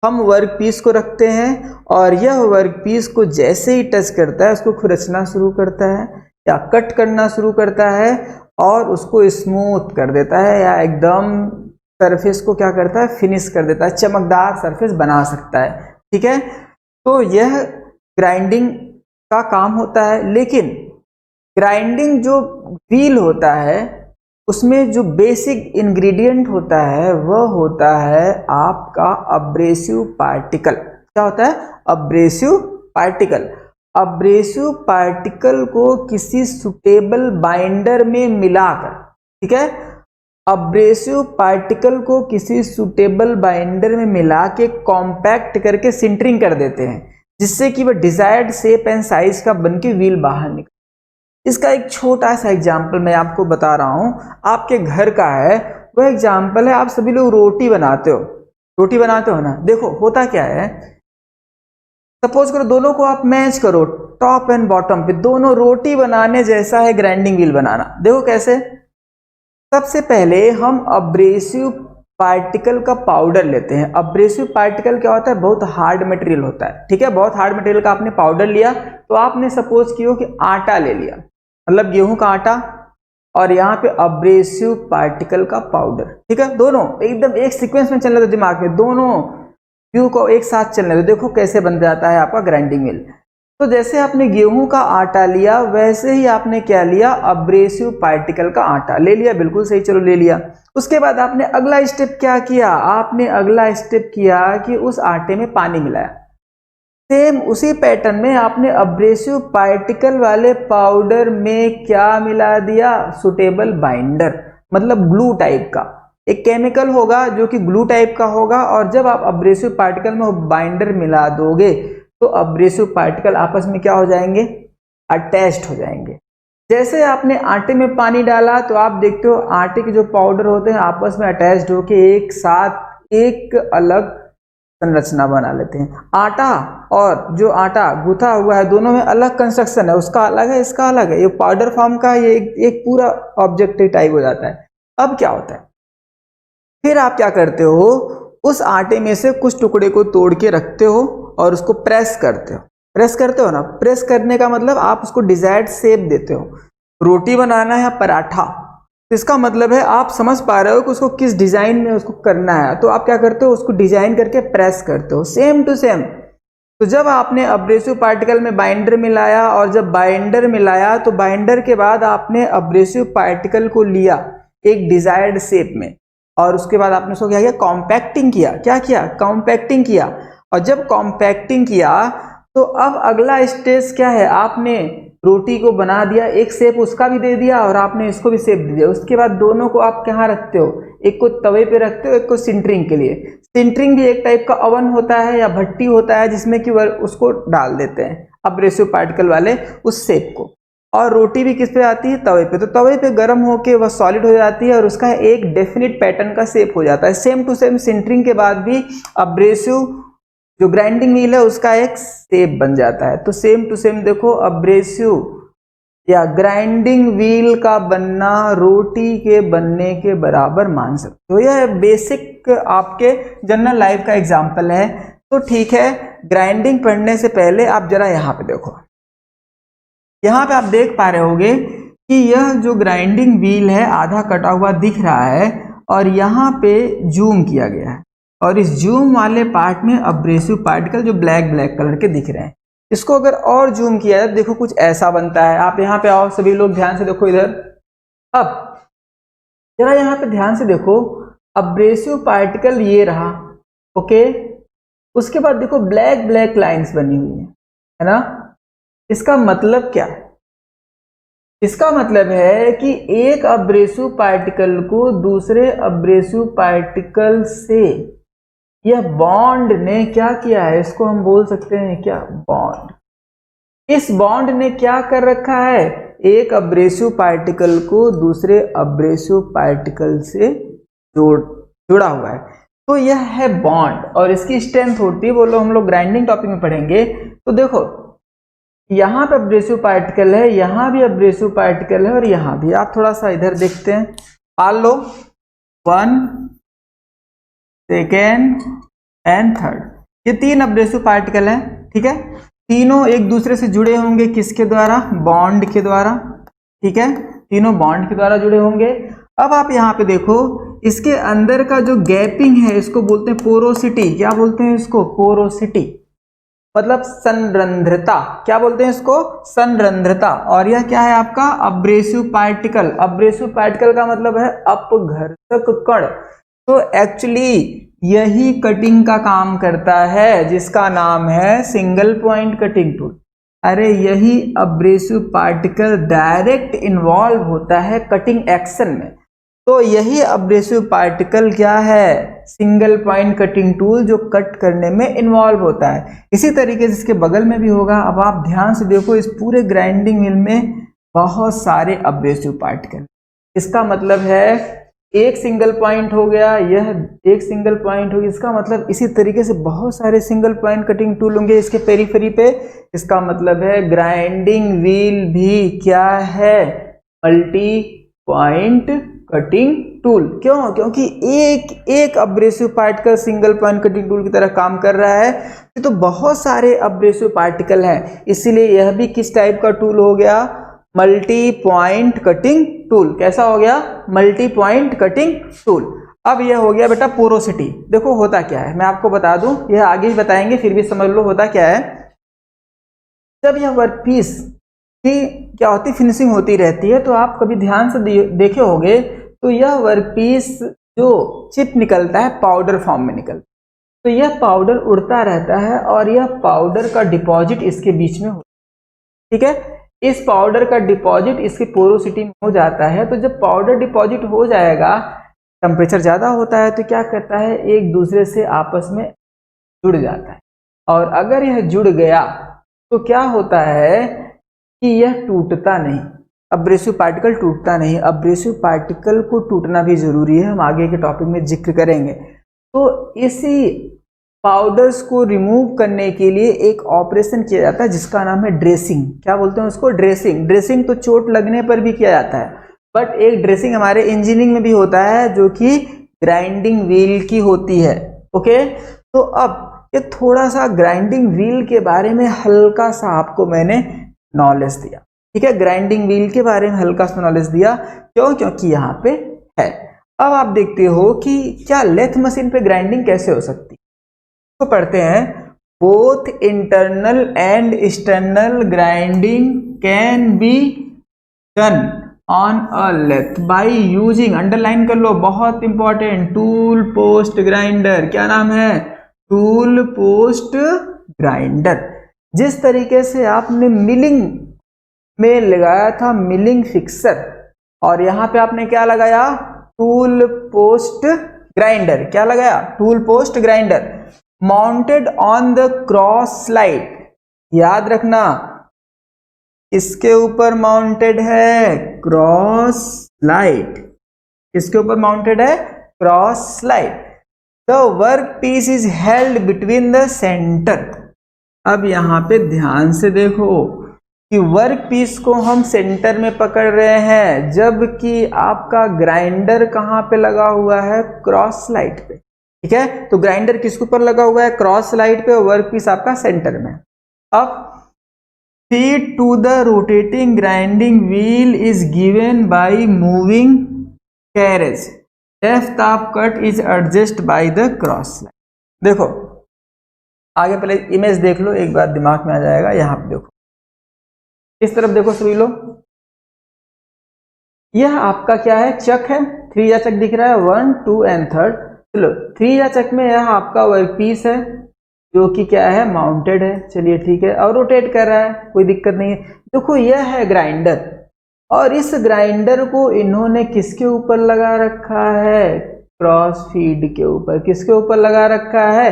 हम वर्कपीस को रखते हैं और यह वर्कपीस को जैसे ही टच करता है उसको खुरचना शुरू करता है या कट करना शुरू करता है और उसको स्मूथ कर देता है, या एकदम सरफेस को क्या करता है? फिनिश कर देता है, चमकदार सरफेस बना सकता है। ठीक है, तो यह ग्राइंडिंग का काम होता है। लेकिन ग्राइंडिंग जो व्हील होता है उसमें जो बेसिक इंग्रेडिएंट होता है वह होता है आपका अब्रेसिव पार्टिकल। क्या होता है? Abrasive particle. अब्रेसिव पार्टिकल को किसी सुटेबल बाइंडर में मिलाकर, ठीक है, अब्रेसिव पार्टिकल को किसी सुटेबल बाइंडर में मिला के कॉम्पैक्ट करके सिंटरिंग कर देते हैं, जिससे कि वह डिजायर्ड शेप एंड साइज का बनके व्हील बाहर निकले। इसका एक छोटा सा एग्जाम्पल मैं आपको बता रहा हूं, आपके घर का है। वह एग्जाम्पल है, आप सभी लोग रोटी बनाते हो ना। देखो होता क्या है, सपोज करो दोनों को आप मैच करो, टॉप एंड बॉटम पे दोनों रोटी बनाने जैसा है ग्राइंडिंग व्हील बनाना। देखो कैसे? सबसे पहले हम अब्रेसिव पार्टिकल का पाउडर लेते हैं। अब्रेसिव पार्टिकल क्या होता है? बहुत हार्ड मटेरियल होता है। ठीक है, बहुत हार्ड मटेरियल का आपने पाउडर लिया, तो आपने सपोज किया कि आटा ले लिया, मतलब गेहूं का आटा, और यहाँ पे अब्रेसिव पार्टिकल का पाउडर। ठीक है, दोनों एकदम एक सीक्वेंस में चलने दो, दिमाग में दोनों व्यू को एक साथ चलने दो। देखो कैसे बन जाता है आपका ग्राइंडिंग व्हील। तो जैसे आपने गेहूं का आटा लिया वैसे ही आपने क्या लिया? अब्रेसिव पार्टिकल का आटा ले लिया। बिल्कुल सही, चलो ले लिया। उसके बाद आपने अगला स्टेप क्या किया? आपने अगला स्टेप किया कि उस आटे में पानी मिलाया। सेम उसी पैटर्न में आपने अब्रेसिव पार्टिकल वाले पाउडर में क्या मिला दिया? सुटेबल बाइंडर, मतलब ग्लू टाइप का एक केमिकल होगा जो कि ग्लू टाइप का होगा, और जब आप अब्रेसिव पार्टिकल में वो बाइंडर मिला दोगे तो अब्रेसिव पार्टिकल आपस में क्या हो जाएंगे? अटैच्ड हो जाएंगे। जैसे आपने आटे में पानी डाला तो आप देखते हो आटे के जो पाउडर होते हैं आपस में अटैच्ड होके एक साथ एक अलग संरचना बना लेते हैं। आटा और जो आटा गूथा हुआ है दोनों में अलग कंस्ट्रक्शन है, उसका अलग है, इसका अलग है। ये पाउडर फॉर्म का ये एक पूरा ऑब्जेक्ट टाइप हो जाता है। अब क्या होता है, फिर आप क्या करते हो? उस आटे में से कुछ टुकड़े को तोड़ के रखते हो और उसको प्रेस करते हो। प्रेस करते हो ना, प्रेस करने का मतलब आप उसको डिजायर्ड शेप देते हो। रोटी बनाना है या पराठा, तो इसका मतलब है आप समझ पा रहे हो कि उसको किस डिजाइन में उसको करना है, तो आप क्या करते हो, उसको डिजाइन करके प्रेस करते हो सेम टू सेम। तो जब आपने अब्रेसिव पार्टिकल में बाइंडर मिलाया और जब बाइंडर मिलाया तो बाइंडर के बाद आपने अब्रेसिव पार्टिकल को लिया एक डिजायर्ड शेप में और उसके बाद आपने उसको क्या किया, कॉम्पैक्टिंग किया। क्या किया, कॉम्पैक्टिंग किया। और जब कॉम्पैक्टिंग किया तो अब अगला स्टेज क्या है, आपने रोटी को बना दिया, एक शेप उसका भी दे दिया और आपने इसको भी शेप दे दिया। उसके बाद दोनों को आप कहाँ रखते हो, एक को तवे पे रखते हो, एक को सिंटरिंग के लिए। सिंटरिंग भी एक टाइप का ओवन होता है या भट्टी होता है जिसमें कि वह उसको डाल देते हैं अब्रेसिव पार्टिकल वाले उस शेप को। और रोटी भी किस पे आती है, तवे पे। तो तवे पे गर्म होके वह सॉलिड हो जाती है और उसका एक डेफिनेट पैटर्न का शेप हो जाता है। सेम टू सेम सिंटरिंग के बाद भी अब्रेसिव जो ग्राइंडिंग व्हील है उसका एक शेप बन जाता है। तो सेम टू सेम देखो, अब्रेसिव या ग्राइंडिंग व्हील का बनना रोटी के बनने के बराबर मान सकते हो। यह बेसिक आपके जनरल लाइफ का एग्जांपल है। तो ठीक है, ग्राइंडिंग पढ़ने से पहले आप जरा यहाँ पे देखो, यहाँ पे आप देख पा रहे होगे कि यह जो ग्राइंडिंग व्हील है आधा कटा हुआ दिख रहा है और यहाँ पे जूम किया गया है और इस जूम वाले पार्ट में अब्रेसिव पार्टिकल जो ब्लैक ब्लैक कलर के दिख रहे हैं, इसको अगर और जूम किया जाए देखो कुछ ऐसा बनता है। आप यहाँ पे आओ, सभी लोग ध्यान से देखो इधर। अब जरा यहाँ पे ध्यान से देखो, अब्रेसिव पार्टिकल ये रहा, ओके। उसके बाद देखो ब्लैक ब्लैक लाइंस बनी हुई है ना। इसका मतलब क्या है, इसका मतलब है कि एक अब्रेसिव पार्टिकल को दूसरे अब्रेसिव पार्टिकल से यह बॉन्ड ने क्या किया है, इसको हम बोल सकते हैं क्या, बॉन्ड। इस बॉन्ड ने क्या कर रखा है, एक अब्रेसिव पार्टिकल को दूसरे अब्रेसिव पार्टिकल से जुड़ा हुआ है। तो यह है बॉन्ड और इसकी स्ट्रेंथ होती है, बोलो हम लोग ग्राइंडिंग टॉपिक में पढ़ेंगे। तो देखो यहाँ पे अब्रेसिव पार्टिकल है, यहाँ भी अब्रेसिव पार्टिकल है और यहाँ भी। आप थोड़ा सा इधर देखते हैं, मान लो 1 सेकेंड एंड थर्ड, ये 3 अब्रेसिव पार्टिकल हैं, ठीक है। तीनों एक दूसरे से जुड़े होंगे किसके द्वारा, बॉन्ड के द्वारा, ठीक है। तीनों बॉन्ड के द्वारा जुड़े होंगे। अब आप यहाँ पे देखो, इसके अंदर का जो गैपिंग है इसको बोलते हैं पोरोसिटी। क्या बोलते हैं इसको, पोरोसिटी, मतलब संरंध्रता। क्या बोलते हैं इसको, संरंध्रता। और यह क्या है आपका, अब्रेसिव पार्टिकल। अब्रेसिव पार्टिकल का मतलब है अपघर्षक कण। तो एक्चुअली यही कटिंग का काम करता है जिसका नाम है सिंगल पॉइंट कटिंग टूल। अरे यही अब्रेसिव पार्टिकल डायरेक्ट इन्वॉल्व होता है कटिंग एक्शन में। तो यही अब्रेसिव पार्टिकल क्या है, सिंगल पॉइंट कटिंग टूल जो कट करने में इन्वॉल्व होता है। इसी तरीके से इसके बगल में भी होगा। अब आप ध्यान से देखो, इस पूरे ग्राइंडिंग व्हील में बहुत सारे अब्रेसिव पार्टिकल। इसका मतलब है एक सिंगल पॉइंट हो गया, यह एक सिंगल पॉइंट हो गया। इसका मतलब इसी तरीके से बहुत सारे सिंगल पॉइंट कटिंग टूल होंगे इसके पेरीफेरी पे। इसका मतलब है ग्राइंडिंग व्हील भी क्या है, मल्टी पॉइंट कटिंग टूल। क्यों, क्योंकि एक abrasive particle single point cutting tool की तरह काम कर रहा है। तो बहुत सारे अब्रेसिव पार्टिकल हैं, इसीलिए यह भी किस टाइप का टूल हो गया, मल्टी पॉइंट कटिंग टूल। कैसा हो गया, मल्टी पॉइंट कटिंग टूल। अब यह हो गया बेटा पोरोसिटी। देखो होता क्या है, मैं आपको बता दूं, यह आगे ही बताएंगे, फिर भी समझ लो होता क्या है। जब यह वर्कपीस की क्या होती, फिनिशिंग होती रहती है, तो आप कभी ध्यान से देखे होंगे तो यह वर्कपीस जो चिप निकलता है पाउडर फॉर्म में निकलता है। तो यह पाउडर उड़ता रहता है और यह पाउडर का डिपॉजिट इसके बीच में होता है, ठीक है। इस पाउडर का डिपॉजिट इसकी पोरोसिटी में हो जाता है। तो जब पाउडर डिपॉजिट हो जाएगा, टेम्परेचर ज़्यादा होता है तो क्या करता है, एक दूसरे से आपस में जुड़ जाता है। और अगर यह जुड़ गया तो क्या होता है कि यह टूटता नहीं, अब्रेसिव पार्टिकल टूटता नहीं। अब्रेसिव पार्टिकल को टूटना भी जरूरी है, हम आगे के टॉपिक में जिक्र करेंगे। तो इसी पाउडर्स को रिमूव करने के लिए एक ऑपरेशन किया जाता है जिसका नाम है ड्रेसिंग। क्या बोलते हैं उसको, ड्रेसिंग। ड्रेसिंग तो चोट लगने पर भी किया जाता है, बट एक ड्रेसिंग हमारे इंजीनियरिंग में भी होता है जो कि ग्राइंडिंग व्हील की होती है, ओके। तो अब ये थोड़ा सा ग्राइंडिंग व्हील के बारे में हल्का सा आपको मैंने नॉलेज दिया। ठीक है, ग्राइंडिंग व्हील के बारे में हल्का सा नॉलेज दिया, क्यों? क्योंकि यहाँ पे है। अब आप देखते हो कि क्या लेथ मशीन पे ग्राइंडिंग कैसे हो सकती है, तो पढ़ते हैं। Both internal and external grinding can be done on a lathe by using, underline कर लो, बहुत इंपॉर्टेंट, टूल पोस्ट ग्राइंडर। क्या नाम है? Tool post grinder. जिस तरीके से आपने मिलिंग में लगाया था मिलिंग फिक्सर, और यहां पे आपने क्या लगाया? Tool post grinder. क्या लगाया? Tool post grinder mounted on the cross slide. याद रखना, इसके ऊपर माउंटेड है क्रॉस स्लाइड। इसके ऊपर माउंटेड है cross slide. The work piece is held between the centre. अब यहां पे ध्यान से देखो कि वर्क पीस को हम सेंटर में पकड़ रहे हैं, जबकि आपका ग्राइंडर कहां पे लगा हुआ है? क्रॉस स्लाइड पे। ठीक है, तो ग्राइंडर किसके ऊपर लगा हुआ है? क्रॉस स्लाइड पे, और वर्क पीस आपका सेंटर में। अब feed to the rotating grinding wheel is given by moving carriage. Depth of cut is adjust by the cross slide. देखो आगे, पहले इमेज देख लो, एक बार दिमाग में आ जाएगा। यहां पे देखो, इस तरफ देखो सभी लोग, यह आपका क्या है? चक है, 3 या चक दिख रहा है, 1 2 एंड 3। चलो 3 या चक में यह आपका वर्क पीस है, जो कि क्या है? माउंटेड है। चलिए ठीक है, और रोटेट कर रहा है, कोई दिक्कत नहीं है। देखो यह है ग्राइंडर, और इस ग्राइंडर को इन्होंने किसके ऊपर लगा रखा है? क्रॉस फीड के ऊपर। किसके ऊपर लगा रखा है?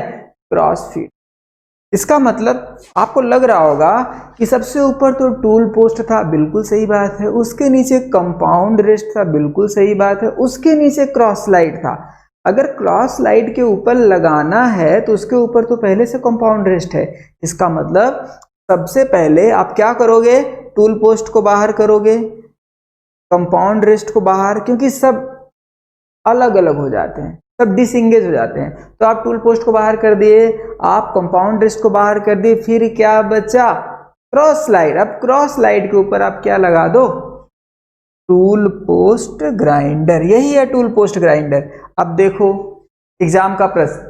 Cross feed. इसका मतलब आपको लग रहा होगा कि सबसे ऊपर तो टूल पोस्ट था, बिल्कुल सही बात है। उसके नीचे कंपाउंड रेस्ट था, बिल्कुल सही बात है। उसके नीचे क्रॉस स्लाइड था। अगर क्रॉस स्लाइड के ऊपर लगाना है तो उसके ऊपर तो पहले से कंपाउंड रेस्ट है। इसका मतलब सबसे पहले आप क्या करोगे? टूल पोस्ट को बाहर करोगे, कंपाउंड रेस्ट को बाहर, क्योंकि सब अलग अलग हो जाते हैं, सब डिसएंगेज हो जाते हैं। तो आप टूल पोस्ट को बाहर कर दिए, आप कंपाउंड रेस्ट को बाहर कर दिए, फिर क्या बचा? Cross slide. अब क्रॉस स्लाइड के ऊपर आप क्या लगा दो? Tool post grinder. यही है टूल पोस्ट ग्राइंडर। अब देखो एग्जाम का प्रश्न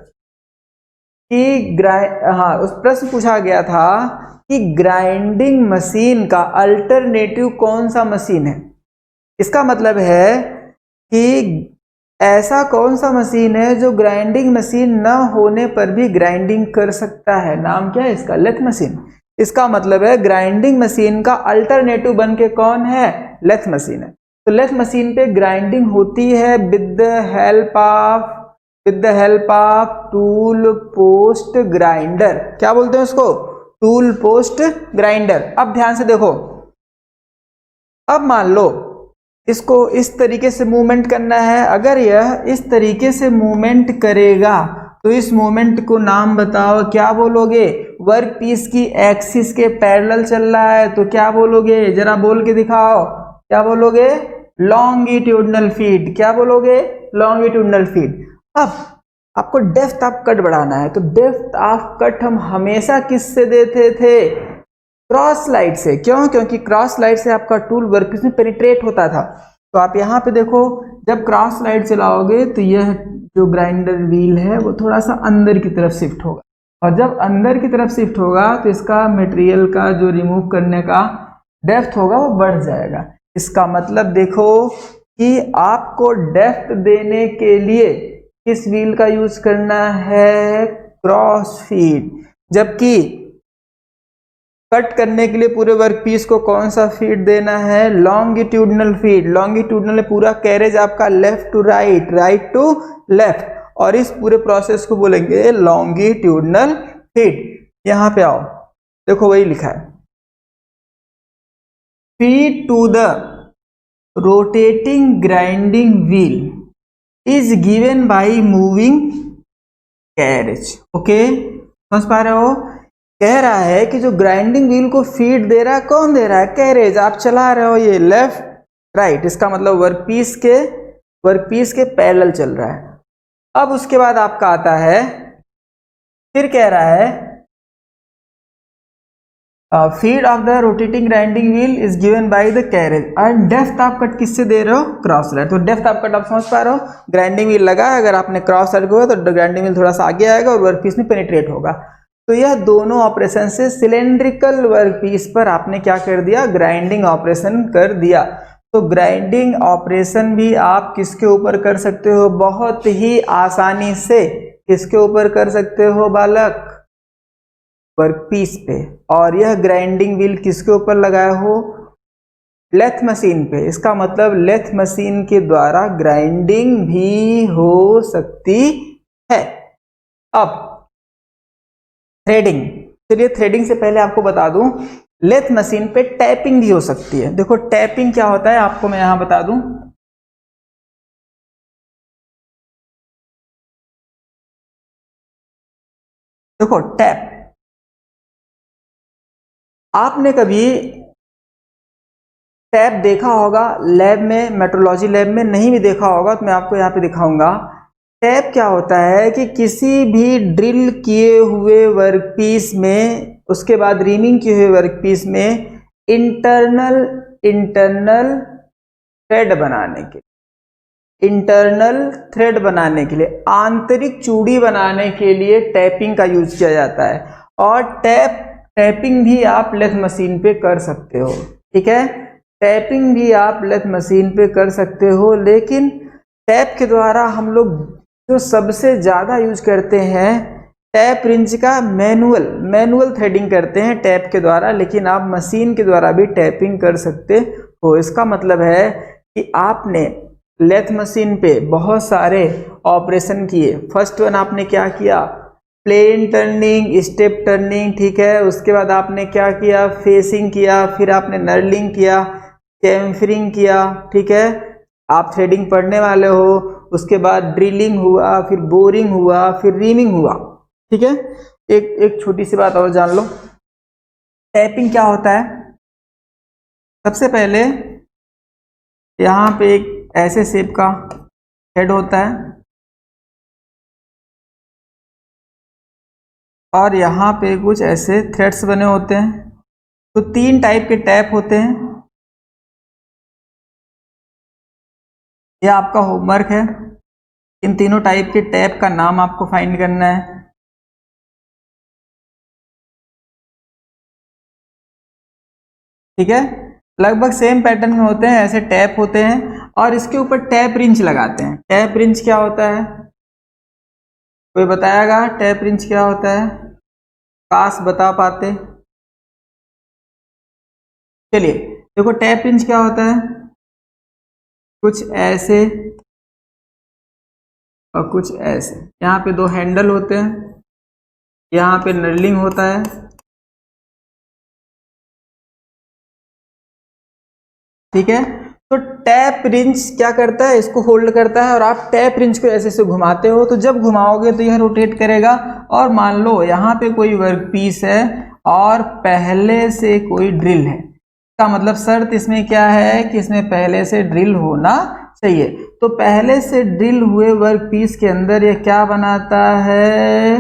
कि हाँ, उस प्रश्न पूछा गया था कि ग्राइंडिंग मशीन का अल्टरनेटिव कौन सा मशीन है। इसका मतलब है कि ऐसा कौन सा मशीन है जो ग्राइंडिंग मशीन न होने पर भी ग्राइंडिंग कर सकता है। नाम क्या है इसका? Lathe machine. इसका मतलब है ग्राइंडिंग मशीन का अल्टरनेटिव बन के कौन है? लेथ मशीन है। तो लेथ मशीन पे ग्राइंडिंग होती है with the help of tool post grinder. क्या बोलते हैं उसको? Tool post grinder. अब ध्यान से देखो, अब मान लो इसको इस तरीके से मूवमेंट करना है। अगर यह इस तरीके से मूवमेंट करेगा तो इस मूवमेंट को नाम बताओ, क्या बोलोगे? वर्क पीस की एक्सिस के पैरेलल चल रहा है तो क्या बोलोगे? जरा बोल के दिखाओ, क्या बोलोगे? Longitudinal feed. क्या बोलोगे? Longitudinal feed. अब आपको डेप्थ ऑफ कट बढ़ाना है, तो डेप्थ ऑफ कट हम हमेशा किससे देते थे? क्रॉस स्लाइड से। क्यों? क्योंकि क्रॉस स्लाइड से आपका टूल वर्कपीस में पेनिट्रेट होता था। तो आप यहाँ पे देखो, जब क्रॉस स्लाइड चलाओगे तो यह जो ग्राइंडर व्हील है वो थोड़ा सा अंदर की तरफ शिफ्ट होगा, और जब अंदर की तरफ शिफ्ट होगा तो इसका मटेरियल का जो रिमूव करने का डेप्थ होगा वो बढ़ जाएगा। इसका मतलब देखो कि आपको डेप्थ देने के लिए किस व्हील का यूज करना है? Cross feed. जबकि कट करने के लिए पूरे वर्क पीस को कौन सा फीड देना है? Longitudinal feed. लॉन्गिट्यूडनल पूरा कैरेज आपका left to right, right to left, और इस पूरे प्रोसेस को बोलेंगे लॉन्गिट्यूडनल फीड। यहां पे आओ, देखो वही लिखा है, feed to the rotating grinding wheel is given by moving carriage. Okay, समझ पा रहे हो? कह रहा है कि जो ग्राइंडिंग व्हील को फीड दे रहा है, कौन दे रहा है? कैरेज। आप चला रहे हो ये लेफ्ट राइट, इसका मतलब वर्कपीस के पैरेलल चल रहा है। अब उसके बाद आपका आता है, फिर कह रहा है feed of the rotating grinding wheel is given by the carriage and depth of cut किससे दे रहे हो, क्रॉस लाइट। तो डेप्थ ऑफ कट आप समझ पा रहे हो, ग्राइंडिंग व्हील लगा है, अगर आपने क्रॉस लाइट को तो ग्राइंडिंग व्हील थोड़ा सा आगे आएगा और वर्कपीस में पेनिट्रेट होगा। तो यह दोनों ऑपरेशन से सिलेंड्रिकल वर्कपीस पर आपने क्या कर दिया, ग्राइंडिंग ऑपरेशन कर दिया। तो ग्राइंडिंग ऑपरेशन भी आप किसके ऊपर कर सकते हो, बहुत ही आसानी से किसके ऊपर कर सकते हो बालक, वर्कपीस पे। और यह ग्राइंडिंग व्हील किसके ऊपर लगाया हो, लेथ मशीन पे। इसका मतलब लेथ मशीन के द्वारा ग्राइंडिंग भी हो सकती है। अब थ्रेडिंग, चलिए थ्रेडिंग से पहले आपको बता दूं, लेथ मशीन पे टैपिंग भी हो सकती है। देखो टैपिंग क्या होता है आपको मैं यहां बता दूं। देखो टैप, आपने कभी टैप देखा होगा लैब में, मेट्रोलॉजी लैब में, नहीं भी देखा होगा तो मैं आपको यहाँ पे दिखाऊंगा। टैप क्या होता है कि किसी भी ड्रिल किए हुए वर्कपीस में, उसके बाद रीमिंग किए हुए वर्कपीस में इंटरनल थ्रेड बनाने के, इंटरनल थ्रेड बनाने के लिए, आंतरिक चूड़ी बनाने के लिए टैपिंग का यूज किया जाता है। और टैपिंग भी आप लेथ मशीन पे कर सकते हो, ठीक है, टैपिंग भी आप लेथ मशीन पे कर सकते हो। लेकिन टैप के द्वारा हम लोग जो सबसे ज़्यादा यूज करते हैं टैप रिंच का, मैनुअल थ्रेडिंग करते हैं टैप के द्वारा। लेकिन आप मशीन के द्वारा भी टैपिंग कर सकते हो। इसका मतलब है कि आपने लेथ मशीन पे बहुत सारे ऑपरेशन किए। फर्स्ट वन आपने क्या किया, प्लेन टर्निंग, स्टेप टर्निंग, ठीक है। उसके बाद आपने क्या किया, फेसिंग किया, फिर आपने नर्लिंग किया, चैम्फरिंग किया, ठीक है। आप थ्रेडिंग पढ़ने वाले हो। उसके बाद ड्रिलिंग हुआ, फिर बोरिंग हुआ, फिर रीमिंग हुआ, ठीक है। एक छोटी सी बात और जान लो, टैपिंग क्या होता है। सबसे पहले यहाँ पे एक ऐसे शेप का हेड होता है और यहाँ पे कुछ ऐसे थ्रेड्स बने होते हैं। तो 3 टाइप के टैप होते हैं। यह आपका होमवर्क है, इन तीनों टाइप के टैप का नाम आपको फाइंड करना है। ठीक है, लगभग सेम पैटर्न में होते हैं, ऐसे टैप होते हैं और इसके ऊपर टैप रिंच लगाते हैं। टैप रिंच क्या होता है, कोई बताएगा टैप रिंच क्या होता है, काश बता पाते। चलिए देखो टैप रिंच क्या होता है, कुछ ऐसे और कुछ ऐसे। यहाँ पे 2 हैंडल होते हैं, यहाँ पे नर्लिंग होता है, ठीक है। तो टैप रिंच क्या करता है, इसको होल्ड करता है और आप टैप रिंच को ऐसे से घुमाते हो। तो जब घुमाओगे तो यह रोटेट करेगा। और मान लो यहाँ पे कोई वर्कपीस है और पहले से कोई ड्रिल है, इसका मतलब शर्त इसमें क्या है कि इसमें पहले से ड्रिल होना चाहिए। तो पहले से ड्रिल हुए वर्कपीस के अंदर यह क्या बनाता है,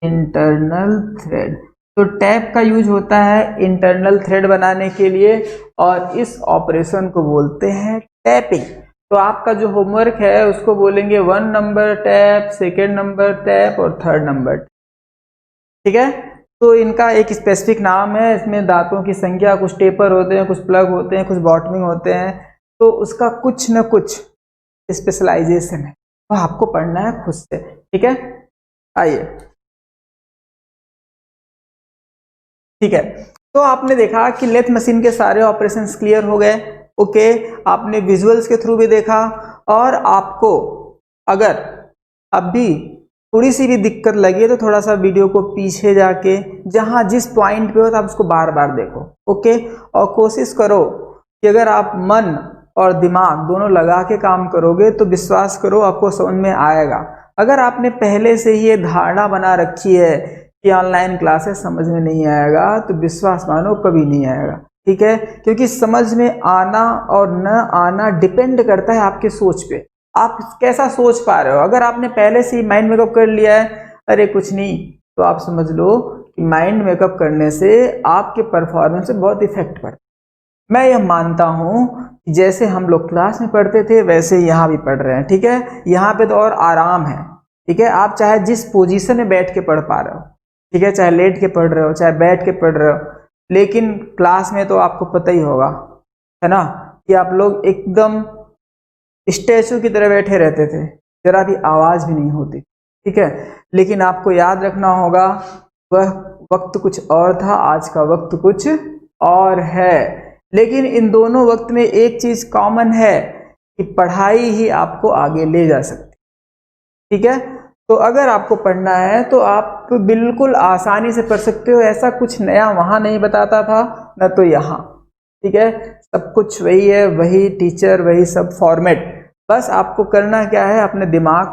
इंटरनल थ्रेड। तो टैप का यूज होता है इंटरनल थ्रेड बनाने के लिए और इस ऑपरेशन को बोलते हैं टैपिंग। तो आपका जो होमवर्क है उसको बोलेंगे 1 number tap, 2nd number tap और 3rd नंबर, ठीक है। तो इनका एक स्पेसिफिक नाम है, इसमें दांतों की संख्या, कुछ टेपर होते हैं, कुछ प्लग होते हैं, कुछ बॉटमिंग होते हैं। तो उसका कुछ न कुछ स्पेशलाइजेशन है, तो आपको पढ़ना है खुद से, ठीक है। आइए, ठीक है। तो आपने देखा कि लेथ मशीन के सारे ऑपरेशंस क्लियर हो गए, ओके। आपने विजुअल्स के थ्रू भी देखा और आपको अगर अब भी थोड़ी सी भी दिक्कत लगी तो थोड़ा सा वीडियो को पीछे जाके जहां जिस पॉइंट पे हो तो आप उसको बार बार देखो, ओके। और कोशिश करो कि अगर आप मन और दिमाग दोनों लगा के काम करोगे तो विश्वास करो आपको समझ में आएगा। अगर आपने पहले से ही ये धारणा बना रखी है कि ऑनलाइन क्लासेस समझ में नहीं आएगा तो विश्वास मानो कभी नहीं आएगा, ठीक है। क्योंकि समझ में आना और न आना डिपेंड करता है आपके सोच पे, आप कैसा सोच पा रहे हो। अगर आपने पहले से ही माइंड मेकअप कर लिया है, अरे कुछ नहीं तो आप समझ लो कि माइंड मेकअप करने से आपके परफॉर्मेंस पे बहुत इफेक्ट पड़ता है। मैं यह मानता हूँ कि जैसे हम लोग क्लास में पढ़ते थे वैसे यहाँ भी पढ़ रहे हैं, ठीक है। यहाँ पे तो और आराम है, ठीक है। आप चाहे जिस पोजीशन में बैठ के पढ़ पा रहे हो, ठीक है, चाहे लेट के पढ़ रहे हो चाहे बैठ के पढ़ रहे हो, लेकिन क्लास में तो आपको पता ही होगा, है ना, कि आप लोग एकदम स्टैचू की तरह बैठे रहते थे, जरा भी आवाज भी नहीं होती, ठीक है। लेकिन आपको याद रखना होगा वह वक्त कुछ और था, आज का वक्त कुछ और है। लेकिन इन दोनों वक्त में एक चीज कॉमन है कि पढ़ाई ही आपको आगे ले जा सकती, ठीक है। तो अगर आपको पढ़ना है तो आप बिल्कुल आसानी से पढ़ सकते हो, ऐसा कुछ नया वहां नहीं बताता था न तो यहाँ, ठीक है। सब कुछ वही है, वही टीचर, वही सब फॉर्मेट। बस आपको करना क्या है, अपने दिमाग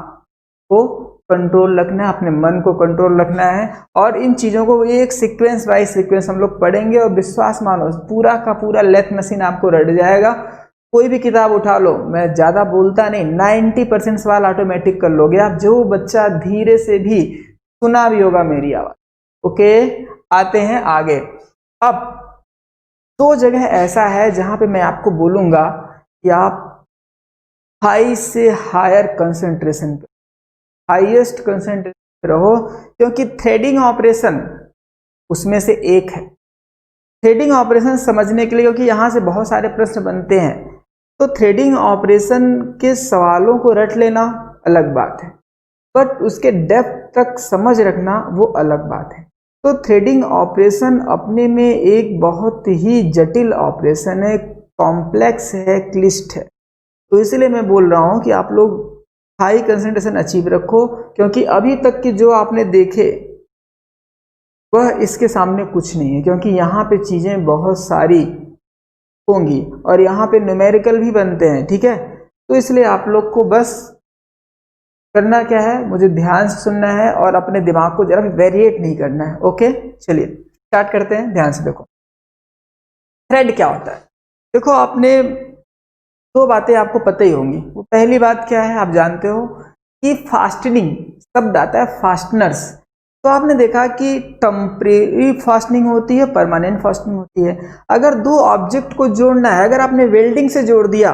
को कंट्रोल रखना है, अपने मन को कंट्रोल रखना है, और इन चीज़ों को एक सीक्वेंस बाय सीक्वेंस हम लोग पढ़ेंगे और विश्वास मानो पूरा का पूरा लेथ मशीन आपको रट जाएगा। कोई भी किताब उठा लो, मैं ज़्यादा बोलता नहीं, 90% सवाल ऑटोमेटिक कर लोगे आप, जो बच्चा धीरे से भी सुना भी होगा मेरी आवाज़। ओके, आते हैं आगे। अब दो जगह ऐसा है जहाँ पे मैं आपको बोलूँगा कि आप हाई से हायर कंसंट्रेशन पे, हाईएस्ट कंसंट्रेशन रहो, क्योंकि थ्रेडिंग ऑपरेशन उसमें से एक है। थ्रेडिंग ऑपरेशन समझने के लिए, क्योंकि यहाँ से बहुत सारे प्रश्न बनते हैं, तो थ्रेडिंग ऑपरेशन के सवालों को रट लेना अलग बात है, बट उसके डेप्थ तक समझ रखना वो अलग बात है। तो थ्रेडिंग ऑपरेशन अपने में एक बहुत ही जटिल ऑपरेशन है, कॉम्प्लेक्स है, क्लिष्ट है। तो इसलिए मैं बोल रहा हूँ कि आप लोग हाई कंसंट्रेशन अचीव रखो, क्योंकि अभी तक की जो आपने देखे वह इसके सामने कुछ नहीं है, क्योंकि यहाँ पे चीज़ें बहुत सारी होंगी और यहाँ पे न्यूमेरिकल भी बनते हैं, ठीक है। तो इसलिए आप लोग को बस करना क्या है, मुझे ध्यान से सुनना है और अपने दिमाग को जरा भी वेरिएट नहीं करना है। ओके, चलिए स्टार्ट करते हैं, ध्यान से देखो। थ्रेड क्या होता है? देखो, आपने दो बातें आपको पता ही होंगी। वो पहली बात क्या है, आप जानते हो कि फास्टनिंग शब्द आता है फास्टनर्स। तो आपने देखा कि टेम्परेरी फास्टनिंग होती है, परमानेंट फास्टनिंग होती है। अगर दो ऑब्जेक्ट को जोड़ना है, अगर आपने वेल्डिंग से जोड़ दिया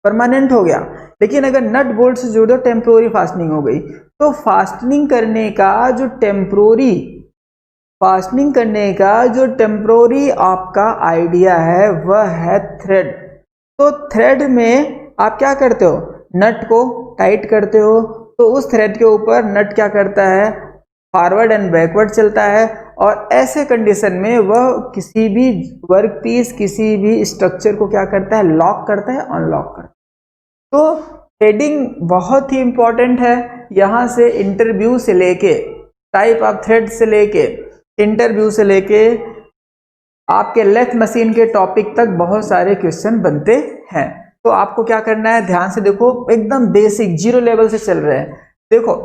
परमानेंट हो गया, लेकिन अगर नट बोल्ट से जोड़ दो टेम्परेरी फास्टनिंग हो गई। तो फास्टनिंग करने का जो टेम्परोरी आपका आइडिया है वह है थ्रेड। तो थ्रेड में आप क्या करते हो, नट को टाइट करते हो, तो उस थ्रेड के ऊपर नट क्या करता है, फॉरवर्ड एंड बैकवर्ड चलता है, और ऐसे कंडीशन में वह किसी भी वर्क पीस, किसी भी स्ट्रक्चर को क्या करता है, लॉक करता है, अनलॉक करता है। तो थ्रेडिंग बहुत ही इंपॉर्टेंट है। यहाँ से इंटरव्यू से लेके, टाइप ऑफ थ्रेड से लेके, इंटरव्यू से लेके आपके लेथ मशीन के टॉपिक तक बहुत सारे क्वेश्चन बनते हैं। तो आपको क्या करना है, ध्यान से देखो, एकदम बेसिक जीरो लेवल से चल रहे हैं। देखो,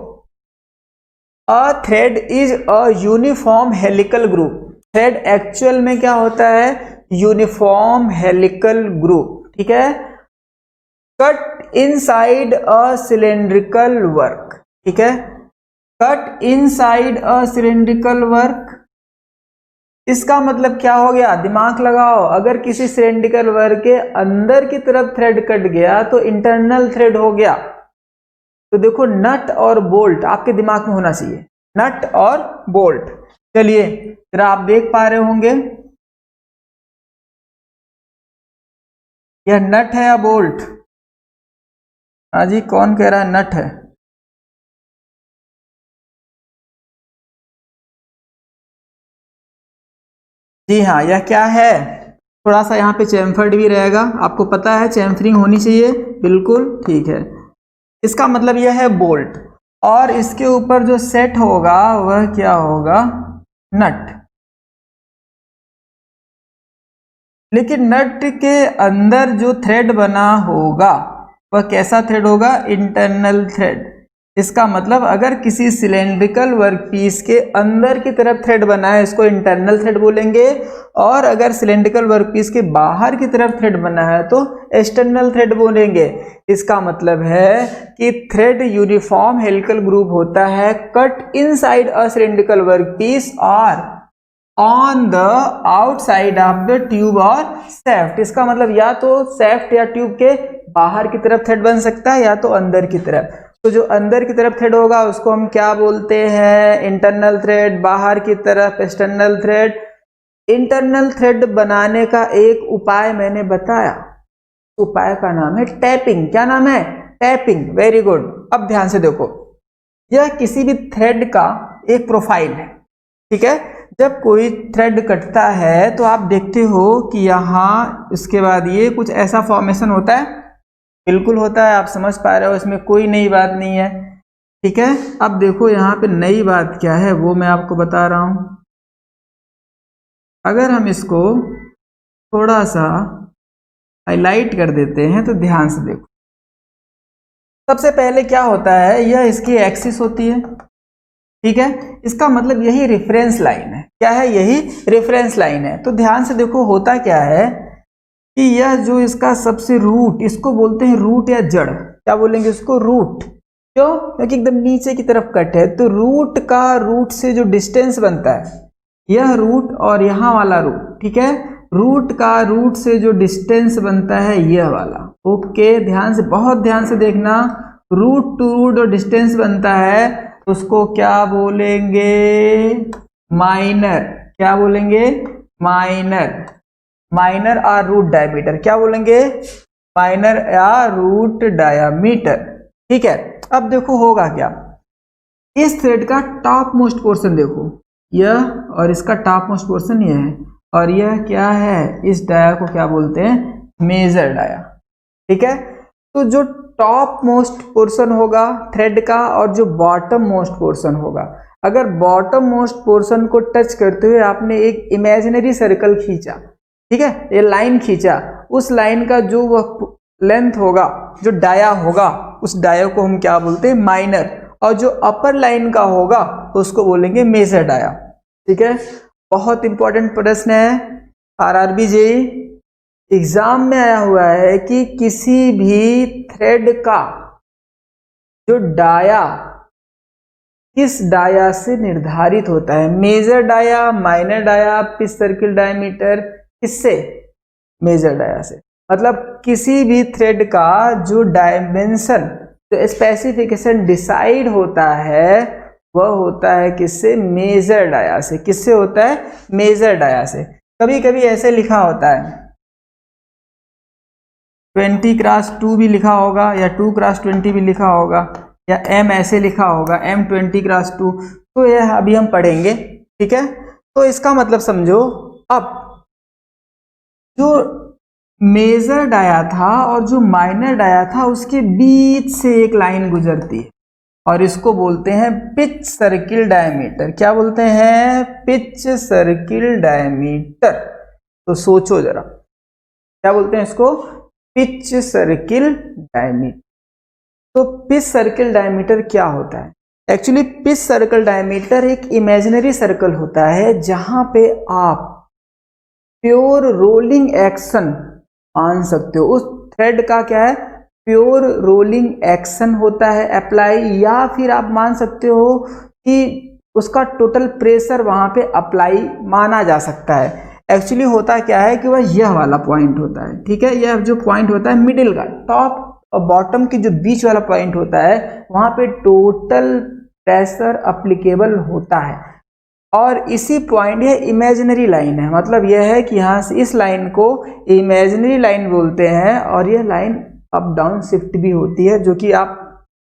a thread is a uniform helical groove. Thread actual में क्या होता है, यूनिफॉर्म हेलिकल ग्रुप, ठीक है। Cut inside a cylindrical work, ठीक है, cut inside a cylindrical work. इसका मतलब क्या हो गया, दिमाग लगाओ, अगर किसी सिलेंड्रिकल वर्क के अंदर की तरफ थ्रेड कट गया तो इंटरनल थ्रेड हो गया। तो देखो, नट और बोल्ट आपके दिमाग में होना चाहिए, नट और बोल्ट। चलिए जरा आप देख पा रहे होंगे, यह नट है या बोल्ट? हाँ जी, कौन कह रहा है नट है? जी हाँ, यह क्या है, थोड़ा सा यहाँ पे चैम्फर्ड भी रहेगा, आपको पता है चैम्फरिंग होनी चाहिए, बिल्कुल ठीक है। इसका मतलब यह है बोल्ट, और इसके ऊपर जो सेट होगा वह क्या होगा, नट। लेकिन नट के अंदर जो थ्रेड बना होगा वह कैसा थ्रेड होगा, इंटरनल थ्रेड। इसका मतलब अगर किसी सिलेंड्रिकल वर्कपीस के अंदर की तरफ थ्रेड बना है इसको इंटरनल थ्रेड बोलेंगे, और अगर सिलेंड्रिकल वर्कपीस के बाहर की तरफ थ्रेड बना है तो एक्सटर्नल थ्रेड बोलेंगे। इसका मतलब है कि थ्रेड यूनिफॉर्म हेलिकल ग्रुप होता है cut inside a cylindrical workpiece और on the outside of the tube और सैफ्ट। इसका मतलब या तो सैफ्ट या ट्यूब के बाहर की तरफ थ्रेड बन सकता है या तो अंदर की तरफ। तो जो अंदर की तरफ थ्रेड होगा उसको हम क्या बोलते हैं, इंटरनल थ्रेड। बाहर की तरफ एक्सटर्नल थ्रेड। इंटरनल थ्रेड बनाने का एक उपाय मैंने बताया, उपाय का नाम है टैपिंग। क्या नाम है? टैपिंग। Very good. अब ध्यान से देखो, यह किसी भी थ्रेड का एक प्रोफाइल है, ठीक है। जब कोई थ्रेड कटता है तो आप देखते हो कि यहाँ इसके बाद ये कुछ ऐसा फॉर्मेशन होता है, बिल्कुल होता है, आप समझ पा रहे हो, इसमें कोई नई बात नहीं है, ठीक है। अब देखो यहाँ पे नई बात क्या है वो मैं आपको बता रहा हूं। अगर हम इसको थोड़ा सा हाईलाइट कर देते हैं तो ध्यान से देखो। सबसे पहले क्या होता है, यह इसकी एक्सिस होती है, ठीक है। इसका मतलब यही रेफरेंस लाइन है। क्या है? यही रेफरेंस लाइन है। तो ध्यान से देखो होता क्या है कि यह जो इसका सबसे रूट, इसको बोलते हैं रूट या जड़। क्या बोलेंगे इसको? रूट। क्यों? क्योंकि एकदम नीचे की तरफ कट है। तो रूट का रूट से जो डिस्टेंस बनता है, यह रूट और यहाँ वाला रूट, ठीक है। रूट का रूट से जो डिस्टेंस बनता है यह वाला, ओके। ध्यान से, बहुत ध्यान से देखना, रूट टू रूट जो डिस्टेंस बनता है उसको क्या बोलेंगे? माइनर। क्या बोलेंगे? माइनर। माइनर और रूट डायमीटर। क्या बोलेंगे? माइनर या रूट डायमीटर, ठीक है। अब देखो होगा क्या, इस थ्रेड का टॉप मोस्ट पोर्शन देखो, यह और इसका टॉप मोस्ट पोर्शन यह है, और यह क्या है? इस डाया को क्या बोलते हैं? मेजर डाया, ठीक है। तो जो टॉप मोस्ट पोर्शन होगा थ्रेड का और जो बॉटम मोस्ट पोर्शन होगा, अगर बॉटम मोस्ट पोर्शन को टच करते हुए आपने एक इमेजिनरी सर्कल खींचा, ठीक है, ये लाइन खींचा, उस लाइन का जो वह लेंथ होगा, जो डाया होगा, उस डाया को हम क्या बोलते हैं? माइनर। और जो अपर लाइन का होगा उसको बोलेंगे मेजर डाया, ठीक है। बहुत इंपॉर्टेंट प्रश्न है, आरआरबी जेईई एग्जाम में आया हुआ है कि किसी भी थ्रेड का जो डाया किस डाया से निर्धारित होता है? Major dia, minor dia, pitch circle diameter, किससे? मेजर डाया से। मतलब किसी भी थ्रेड का जो डायमेंशन, जो स्पेसिफिकेशन डिसाइड होता है वह होता है किससे? मेजर डाया से। किससे होता है? मेजर डाया से। कभी कभी ऐसे लिखा होता है 20x2 भी लिखा होगा, या 2x20 भी लिखा होगा, या m ऐसे लिखा होगा, m 20x2। तो यह अभी हम पढ़ेंगे, ठीक है। तो इसका मतलब समझो, अब जो मेजर डाया था और जो माइनर डाया था उसके बीच से एक लाइन गुजरती है और इसको बोलते हैं पिच सर्किल डायमीटर। क्या बोलते हैं? Pitch circle diameter. तो सोचो जरा, क्या बोलते हैं इसको? Pitch circle diameter. तो पिच सर्किल डायमीटर क्या होता है? एक्चुअली पिच सर्कल डायमीटर एक इमेजिनरी सर्कल होता है जहां पे आप प्योर रोलिंग एक्शन मान सकते हो। उस थ्रेड का क्या है? प्योर रोलिंग एक्शन होता है अप्लाई, या फिर आप मान सकते हो कि उसका टोटल प्रेशर वहां पे अप्लाई माना जा सकता है। एक्चुअली होता क्या है कि वह यह वाला पॉइंट होता है, ठीक है। यह जो पॉइंट होता है मिडिल का, टॉप और बॉटम की जो बीच वाला पॉइंट होता है, वहां पे टोटल प्रेशर अप्लीकेबल होता है। और इसी पॉइंट, यह इमेजिनरी लाइन है, मतलब यह है कि यहाँ से इस लाइन को इमेजिनरी लाइन बोलते हैं, और यह लाइन अप डाउन शिफ्ट भी होती है, जो कि आप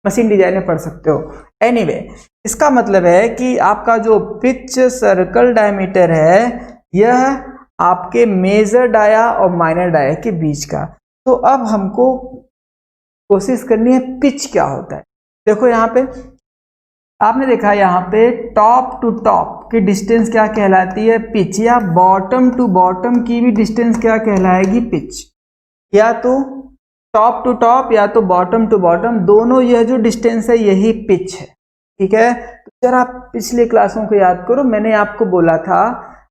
मशीन डिजाइन में पढ़ सकते हो। एनीवे, इसका मतलब है कि आपका जो पिच सर्कल डायमीटर है यह आपके मेजर डाया और माइनर डाया के बीच का। तो अब हमको कोशिश करनी है पिच क्या होता है। देखो यहाँ पे आपने देखा, यहाँ पे टॉप टू टॉप की डिस्टेंस क्या कहलाती है? पिच। या बॉटम टू बॉटम की भी डिस्टेंस क्या कहलाएगी? पिच। या तो टॉप टू टॉप या तो बॉटम टू बॉटम, दोनों यह जो डिस्टेंस है यही पिच है, ठीक है। तो जरा आप पिछले क्लासों को याद करो, मैंने आपको बोला था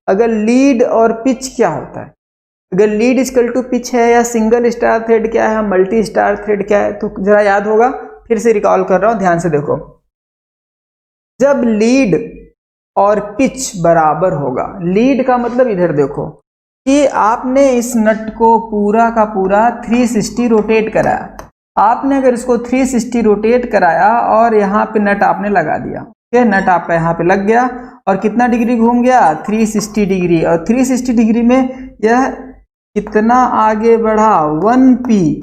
अगर लीड और पिच क्या होता है, अगर लीड इक्वल टू पिच है, या सिंगल स्टार थ्रेड क्या है, मल्टी स्टार थ्रेड क्या है, तो जरा याद होगा, फिर से रिकॉल कर रहा हूं, ध्यान से देखो। जब लीड और पिच बराबर होगा, लीड का मतलब इधर देखो कि आपने इस नट को पूरा का पूरा 360 रोटेट कराया, आपने अगर इसको 360 रोटेट कराया और यहाँ पे नट आपने लगा दिया, ठीक है, नट आपका यहाँ पे लग गया और कितना डिग्री घूम गया, 360 डिग्री, और 360 डिग्री में यह कितना आगे बढ़ा, 1p,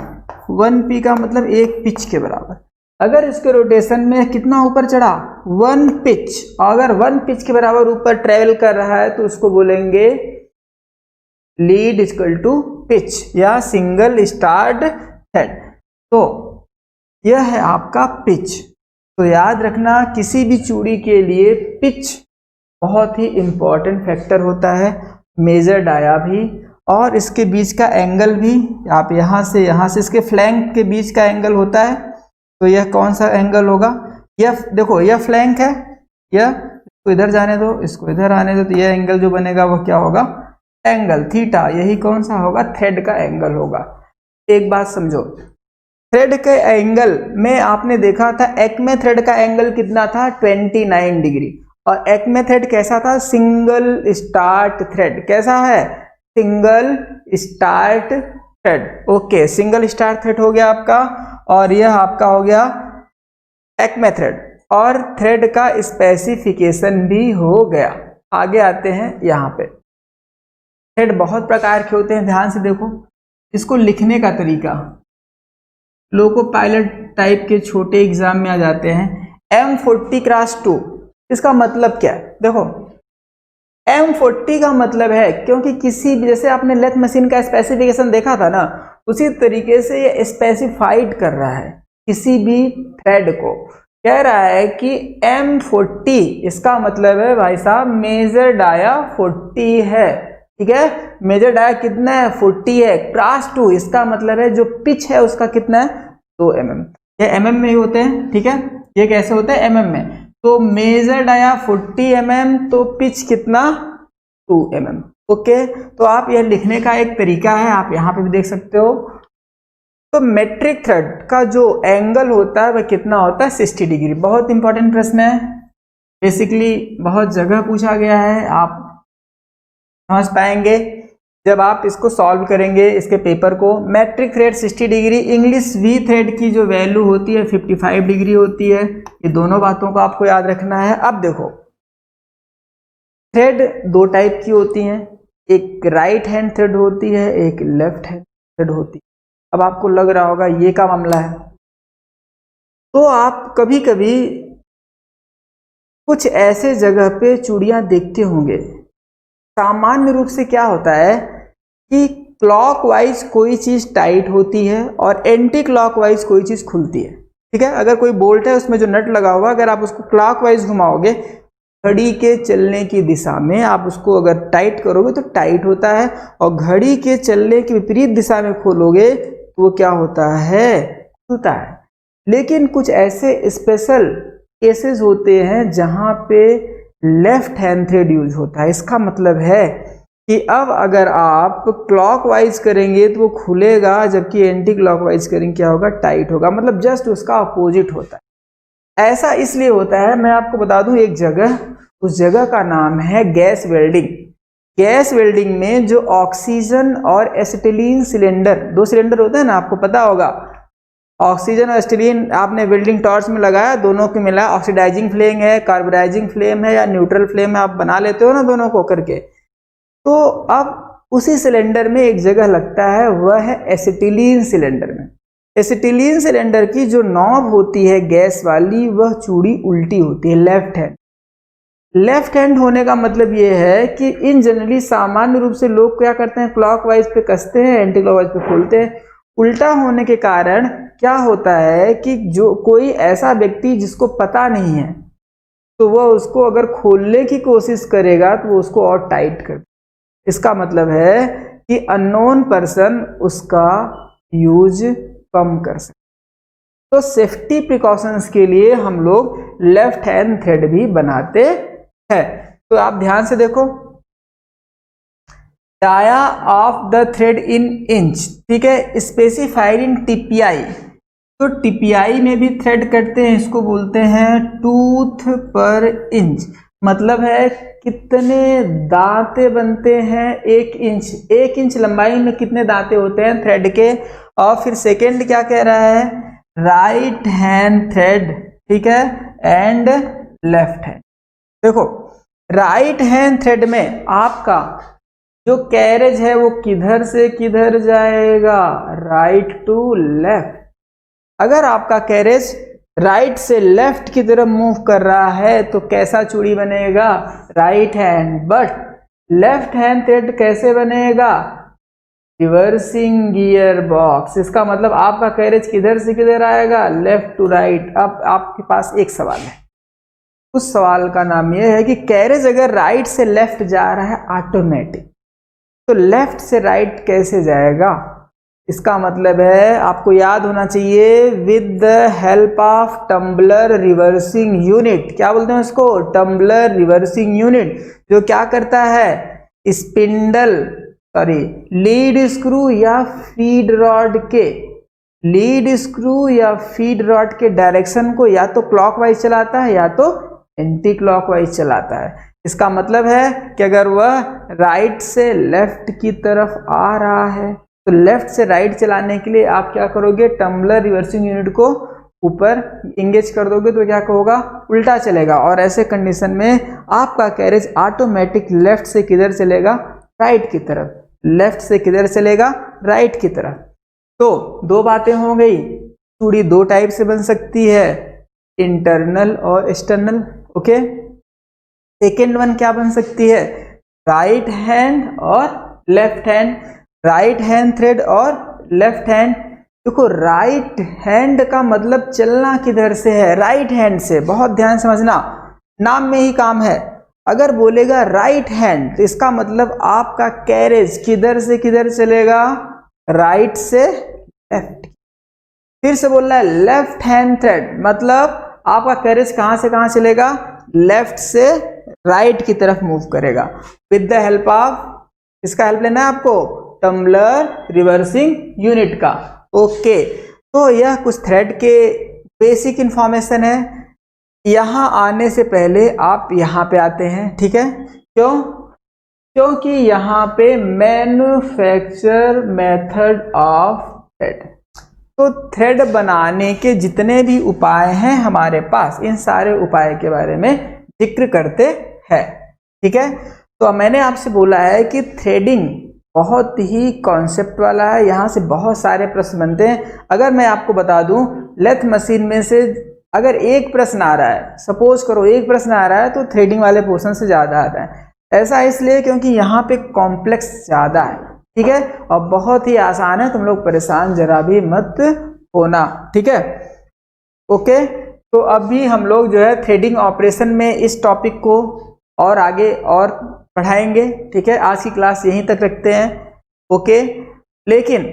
1p का मतलब एक पिच के बराबर। अगर इसके रोटेशन में कितना ऊपर चढ़ा, 1 पिच, अगर 1 पिच के बराबर ऊपर ट्रेवल कर रहा है तो उसको बोलेंगे लीड इक्वल टू पिच या सिंगल स्टार्ड थ्रेड। तो यह है आपका पिच। तो याद रखना किसी भी चूड़ी के लिए पिच बहुत ही इंपॉर्टेंट फैक्टर होता है, मेजर डाया भी, और इसके बीच का एंगल भी, आप यहाँ से इसके फ्लैंक के बीच का एंगल होता है, तो यह कौन सा एंगल होगा, यह देखो यह फ्लैंक है, यह इसको इधर जाने दो, इसको इधर आने दो, तो यह एंगल जो बनेगा वो क्या होगा, एंगल थीटा, यही कौन सा होगा, थ्रेड का एंगल होगा। एक बात समझो, थ्रेड के एंगल में आपने देखा था एक्मे थ्रेड का एंगल कितना था, 29 डिग्री, और एक्मे थ्रेड कैसा था, सिंगल स्टार्ट थ्रेड, कैसा है, single start thread. Okay, single start thread हो गया आपका, और यह आपका हो गया एक्मे थ्रेड, और थ्रेड का स्पेसिफिकेशन भी हो गया। आगे आते हैं यहाँ पे, थ्रेड बहुत प्रकार के होते हैं, ध्यान से देखो, इसको लिखने का तरीका, लोगों को पायलट टाइप के छोटे एग्जाम में आ जाते हैं। M40x2 इसका मतलब क्या है, देखो M40 का मतलब है, क्योंकि किसी भी, जैसे आपने लेथ मशीन का स्पेसिफिकेशन देखा था ना, उसी तरीके से ये स्पेसिफाइड कर रहा है किसी भी थ्रेड को, कह रहा है कि M40 इसका मतलब है भाई साहब मेजर डाया 40 है, ठीक है, मेजर डाया कितना है, 40 है। क्लास 2 इसका मतलब है जो पिच है उसका कितना है, 2 mm, ये mm में ही होते हैं, ठीक है, ये कैसे होते हैं, mm में, तो मेजर डाया 40 mm, तो पिच कितना, 2 mm। ओके, तो आप यह लिखने का एक तरीका है, आप यहाँ पे भी देख सकते हो। तो मेट्रिक थ्रेड का जो एंगल होता है वह कितना होता है, 60 डिग्री। बहुत इंपॉर्टेंट प्रश्न है, बेसिकली बहुत जगह पूछा गया है, आप समझ पाएंगे जब आप इसको सॉल्व करेंगे इसके पेपर को। Metric thread 60 degree, English V thread की जो वैल्यू होती है 55 डिग्री होती है। ये दोनों बातों को आपको याद रखना है। अब देखो, थ्रेड दो टाइप की होती हैं, एक राइट हैंड थ्रेड होती है, एक लेफ्ट हैंड थ्रेड होती है। अब आपको लग रहा होगा ये क्या मामला है, तो आप कभी कभी कुछ ऐसे जगह पे चूड़ियां देखते होंगे। सामान्य रूप से क्या होता है कि क्लॉकवाइज कोई चीज टाइट होती है और एंटी क्लॉकवाइज कोई चीज खुलती है, ठीक है। अगर कोई बोल्ट है उसमें जो नट लगा हुआ, अगर आप उसको क्लॉकवाइज घुमाओगे, घड़ी के चलने की दिशा में आप उसको अगर टाइट करोगे तो टाइट होता है, और घड़ी के चलने की विपरीत दिशा में खोलोगे तो वो क्या होता है, खुलता है। लेकिन कुछ ऐसे स्पेशल केसेस होते हैं जहां पे लेफ्ट हैंड थ्रेड यूज होता है। इसका मतलब है कि अब अगर आप क्लॉकवाइज करेंगे तो वो खुलेगा, जबकि एंटी क्लॉकवाइज करेंगे क्या होगा, टाइट होगा। मतलब जस्ट उसका अपोजिट होता है। ऐसा इसलिए होता है, मैं आपको बता दूं एक जगह, उस जगह का नाम है गैस वेल्डिंग। गैस वेल्डिंग में जो ऑक्सीजन और एसिटिलीन सिलेंडर, दो सिलेंडर होते हैं ना, आपको पता होगा, ऑक्सीजन और एसिटिलीन आपने वेल्डिंग टॉर्च में लगाया, दोनों को मिला ऑक्सीडाइजिंग फ्लेम है, कार्बोडाइजिंग फ्लेम है या न्यूट्रल फ्लेम है, आप बना लेते हो ना दोनों को करके। तो अब उसी सिलेंडर में एक जगह लगता है, वह है एसिटिलीन सिलेंडर में। एसिटिलीन सिलेंडर की जो नॉब होती है गैस वाली, वह चूड़ी उल्टी होती है, लेफ्ट हैंड। लेफ्ट हैंड होने का मतलब यह है कि इन जनरली सामान्य रूप से लोग क्या करते हैं, क्लॉकवाइज पे कसते हैं, एंटी क्लॉकवाइज पे खोलते हैं। उल्टा होने के कारण क्या होता है कि जो कोई ऐसा व्यक्ति जिसको पता नहीं है, तो वह उसको अगर खोलने की कोशिश करेगा तो वो उसको और टाइट कर, इसका मतलब है कि अननोन पर्सन उसका यूज कम कर सकते। तो सेफ्टी प्रिकॉशंस के लिए हम लोग लेफ्ट हैंड थ्रेड भी बनाते हैं। तो आप ध्यान से देखो, dia of the thread in inch, ठीक है, स्पेसिफाइड इन टीपीआई। तो टीपीआई में भी थ्रेड कटते हैं, इसको बोलते हैं टूथ पर इंच। मतलब है कितने दांते बनते हैं 1 इंच, 1 इंच लंबाई में कितने दांते होते हैं थ्रेड के। और फिर सेकेंड क्या कह रहा है, राइट हैंड थ्रेड, ठीक है, एंड लेफ्ट हैंड। देखो राइट हैंड थ्रेड में आपका जो कैरेज है वो किधर से किधर जाएगा, राइट टू लेफ्ट। अगर आपका कैरेज राइट से लेफ्ट की तरफ मूव कर रहा है तो कैसा चूड़ी बनेगा, right hand. But left hand thread कैसे बनेगा, रिवर्सिंग गियर बॉक्स। इसका मतलब आपका कैरेज किधर से किधर आएगा, लेफ्ट टू राइट। अब आपके पास एक सवाल है, उस सवाल का नाम यह है कि कैरेज अगर राइट से लेफ्ट जा रहा है ऑटोमेटिक, तो लेफ्ट से राइट कैसे जाएगा। इसका मतलब है आपको याद होना चाहिए, with the help of tumbler reversing unit. क्या बोलते हैं इसको, टम्बलर रिवर्सिंग यूनिट, जो क्या करता है, स्पिंडल लीड स्क्रू या फीड रॉड के, लीड स्क्रू या फीड रॉड के डायरेक्शन को या तो क्लॉकवाइज चलाता है या तो एंटी क्लॉकवाइज चलाता है। इसका मतलब है कि अगर वह राइट से लेफ्ट की तरफ आ रहा है तो लेफ्ट से राइट चलाने के लिए आप क्या करोगे, टम्बलर रिवर्सिंग यूनिट को ऊपर इंगेज कर दोगे तो क्या होगा, उल्टा चलेगा। और ऐसे कंडीशन में आपका कैरेज ऑटोमेटिक लेफ्ट से किधर चलेगा, राइट की तरफ। लेफ्ट से किधर चलेगा, राइट की तरफ। तो दो बातें हो गई, चूड़ी दो टाइप से बन सकती है, इंटरनल और एक्सटर्नल। ओके, सेकेंड वन क्या बन सकती है, राइट हैंड और left hand, right hand thread और लेफ्ट हैंड। देखो राइट हैंड का मतलब चलना किधर से है, राइट हैंड से। बहुत ध्यान समझना, नाम में ही काम है। अगर बोलेगा राइट हैंड तो इसका मतलब आपका कैरेज किधर से किधर चलेगा, राइट से लेफ्ट। फिर से बोल रहा है लेफ्ट हैंड थ्रेड, मतलब आपका कैरेज कहां से कहां चलेगा, लेफ्ट से राइट की तरफ मूव करेगा विद द हेल्प ऑफ, इसका हेल्प लेना है आपको, टम्बलर रिवर्सिंग यूनिट का। ओके, तो यह कुछ थ्रेड के बेसिक इंफॉर्मेशन है। यहां आने से पहले आप यहां पे आते हैं, ठीक है, क्यों, क्योंकि यहां पे मैन्युफैक्चर मेथड ऑफ थ्रेड। तो थ्रेड बनाने के जितने भी उपाय हैं हमारे पास, इन सारे उपाय के बारे में जिक्र करते हैं, ठीक है। तो मैंने आपसे बोला है कि थ्रेडिंग बहुत ही कॉन्सेप्ट वाला है, यहाँ से बहुत सारे प्रश्न बनते हैं। अगर मैं आपको बता दूं, लेथ मशीन में से अगर एक प्रश्न आ रहा है, सपोज करो एक प्रश्न आ रहा है, तो थ्रेडिंग वाले पोर्शन से ज़्यादा आता है। ऐसा इसलिए क्योंकि यहाँ पे कॉम्प्लेक्स ज़्यादा है, ठीक है, और बहुत ही आसान है, तुम लोग परेशान जरा भी मत होना, ठीक है। ओके, तो अभी हम लोग जो है थ्रेडिंग ऑपरेशन में इस टॉपिक को और आगे और पढ़ाएंगे, ठीक है। आज की क्लास यहीं तक रखते हैं, ओके। लेकिन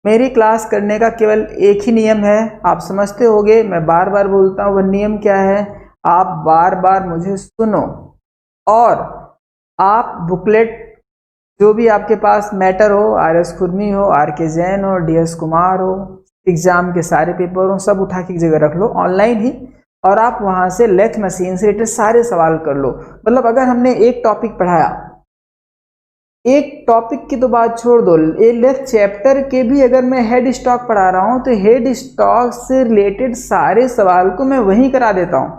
मेरी क्लास करने का केवल एक ही नियम है, आप समझते होंगे, मैं बार बार बोलता हूँ। वह नियम क्या है, आप बार बार मुझे सुनो और आप बुकलेट जो भी आपके पास मैटर हो, RS खुरमी हो, RK जैन हो, DS कुमार हो, एग्जाम के सारे पेपर हो, सब उठा के एक जगह रख लो ऑनलाइन ही, और आप वहां से लेथ मशीन से रिलेटेड सारे सवाल कर लो। मतलब अगर हमने एक टॉपिक पढ़ाया, एक टॉपिक की तो बात छोड़ दो, ये लेथ चैप्टर के भी अगर मैं हेड स्टॉक पढ़ा रहा हूं तो हेड स्टॉक से रिलेटेड सारे सवाल को मैं वहीं करा देता हूं।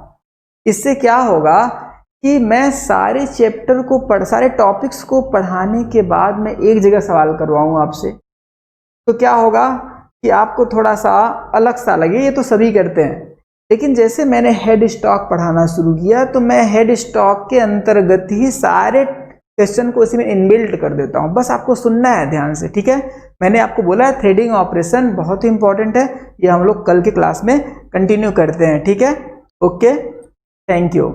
इससे क्या होगा कि मैं सारे चैप्टर को सारे टॉपिक्स को पढ़ाने के बाद मैं एक जगह सवाल करवाऊं आपसे, तो क्या होगा कि आपको थोड़ा सा अलग सा लगे, ये तो सभी करते हैं। लेकिन जैसे मैंने हेड स्टॉक पढ़ाना शुरू किया तो मैं हेड स्टॉक के अंतर्गत ही सारे क्वेश्चन को उसी में इनबिल्ट कर देता हूं, बस आपको सुनना है ध्यान से, ठीक है। मैंने आपको बोला है थ्रेडिंग ऑपरेशन बहुत ही इंपॉर्टेंट है, ये हम लोग कल की क्लास में कंटिन्यू करते हैं, ठीक है। Okay, thank you.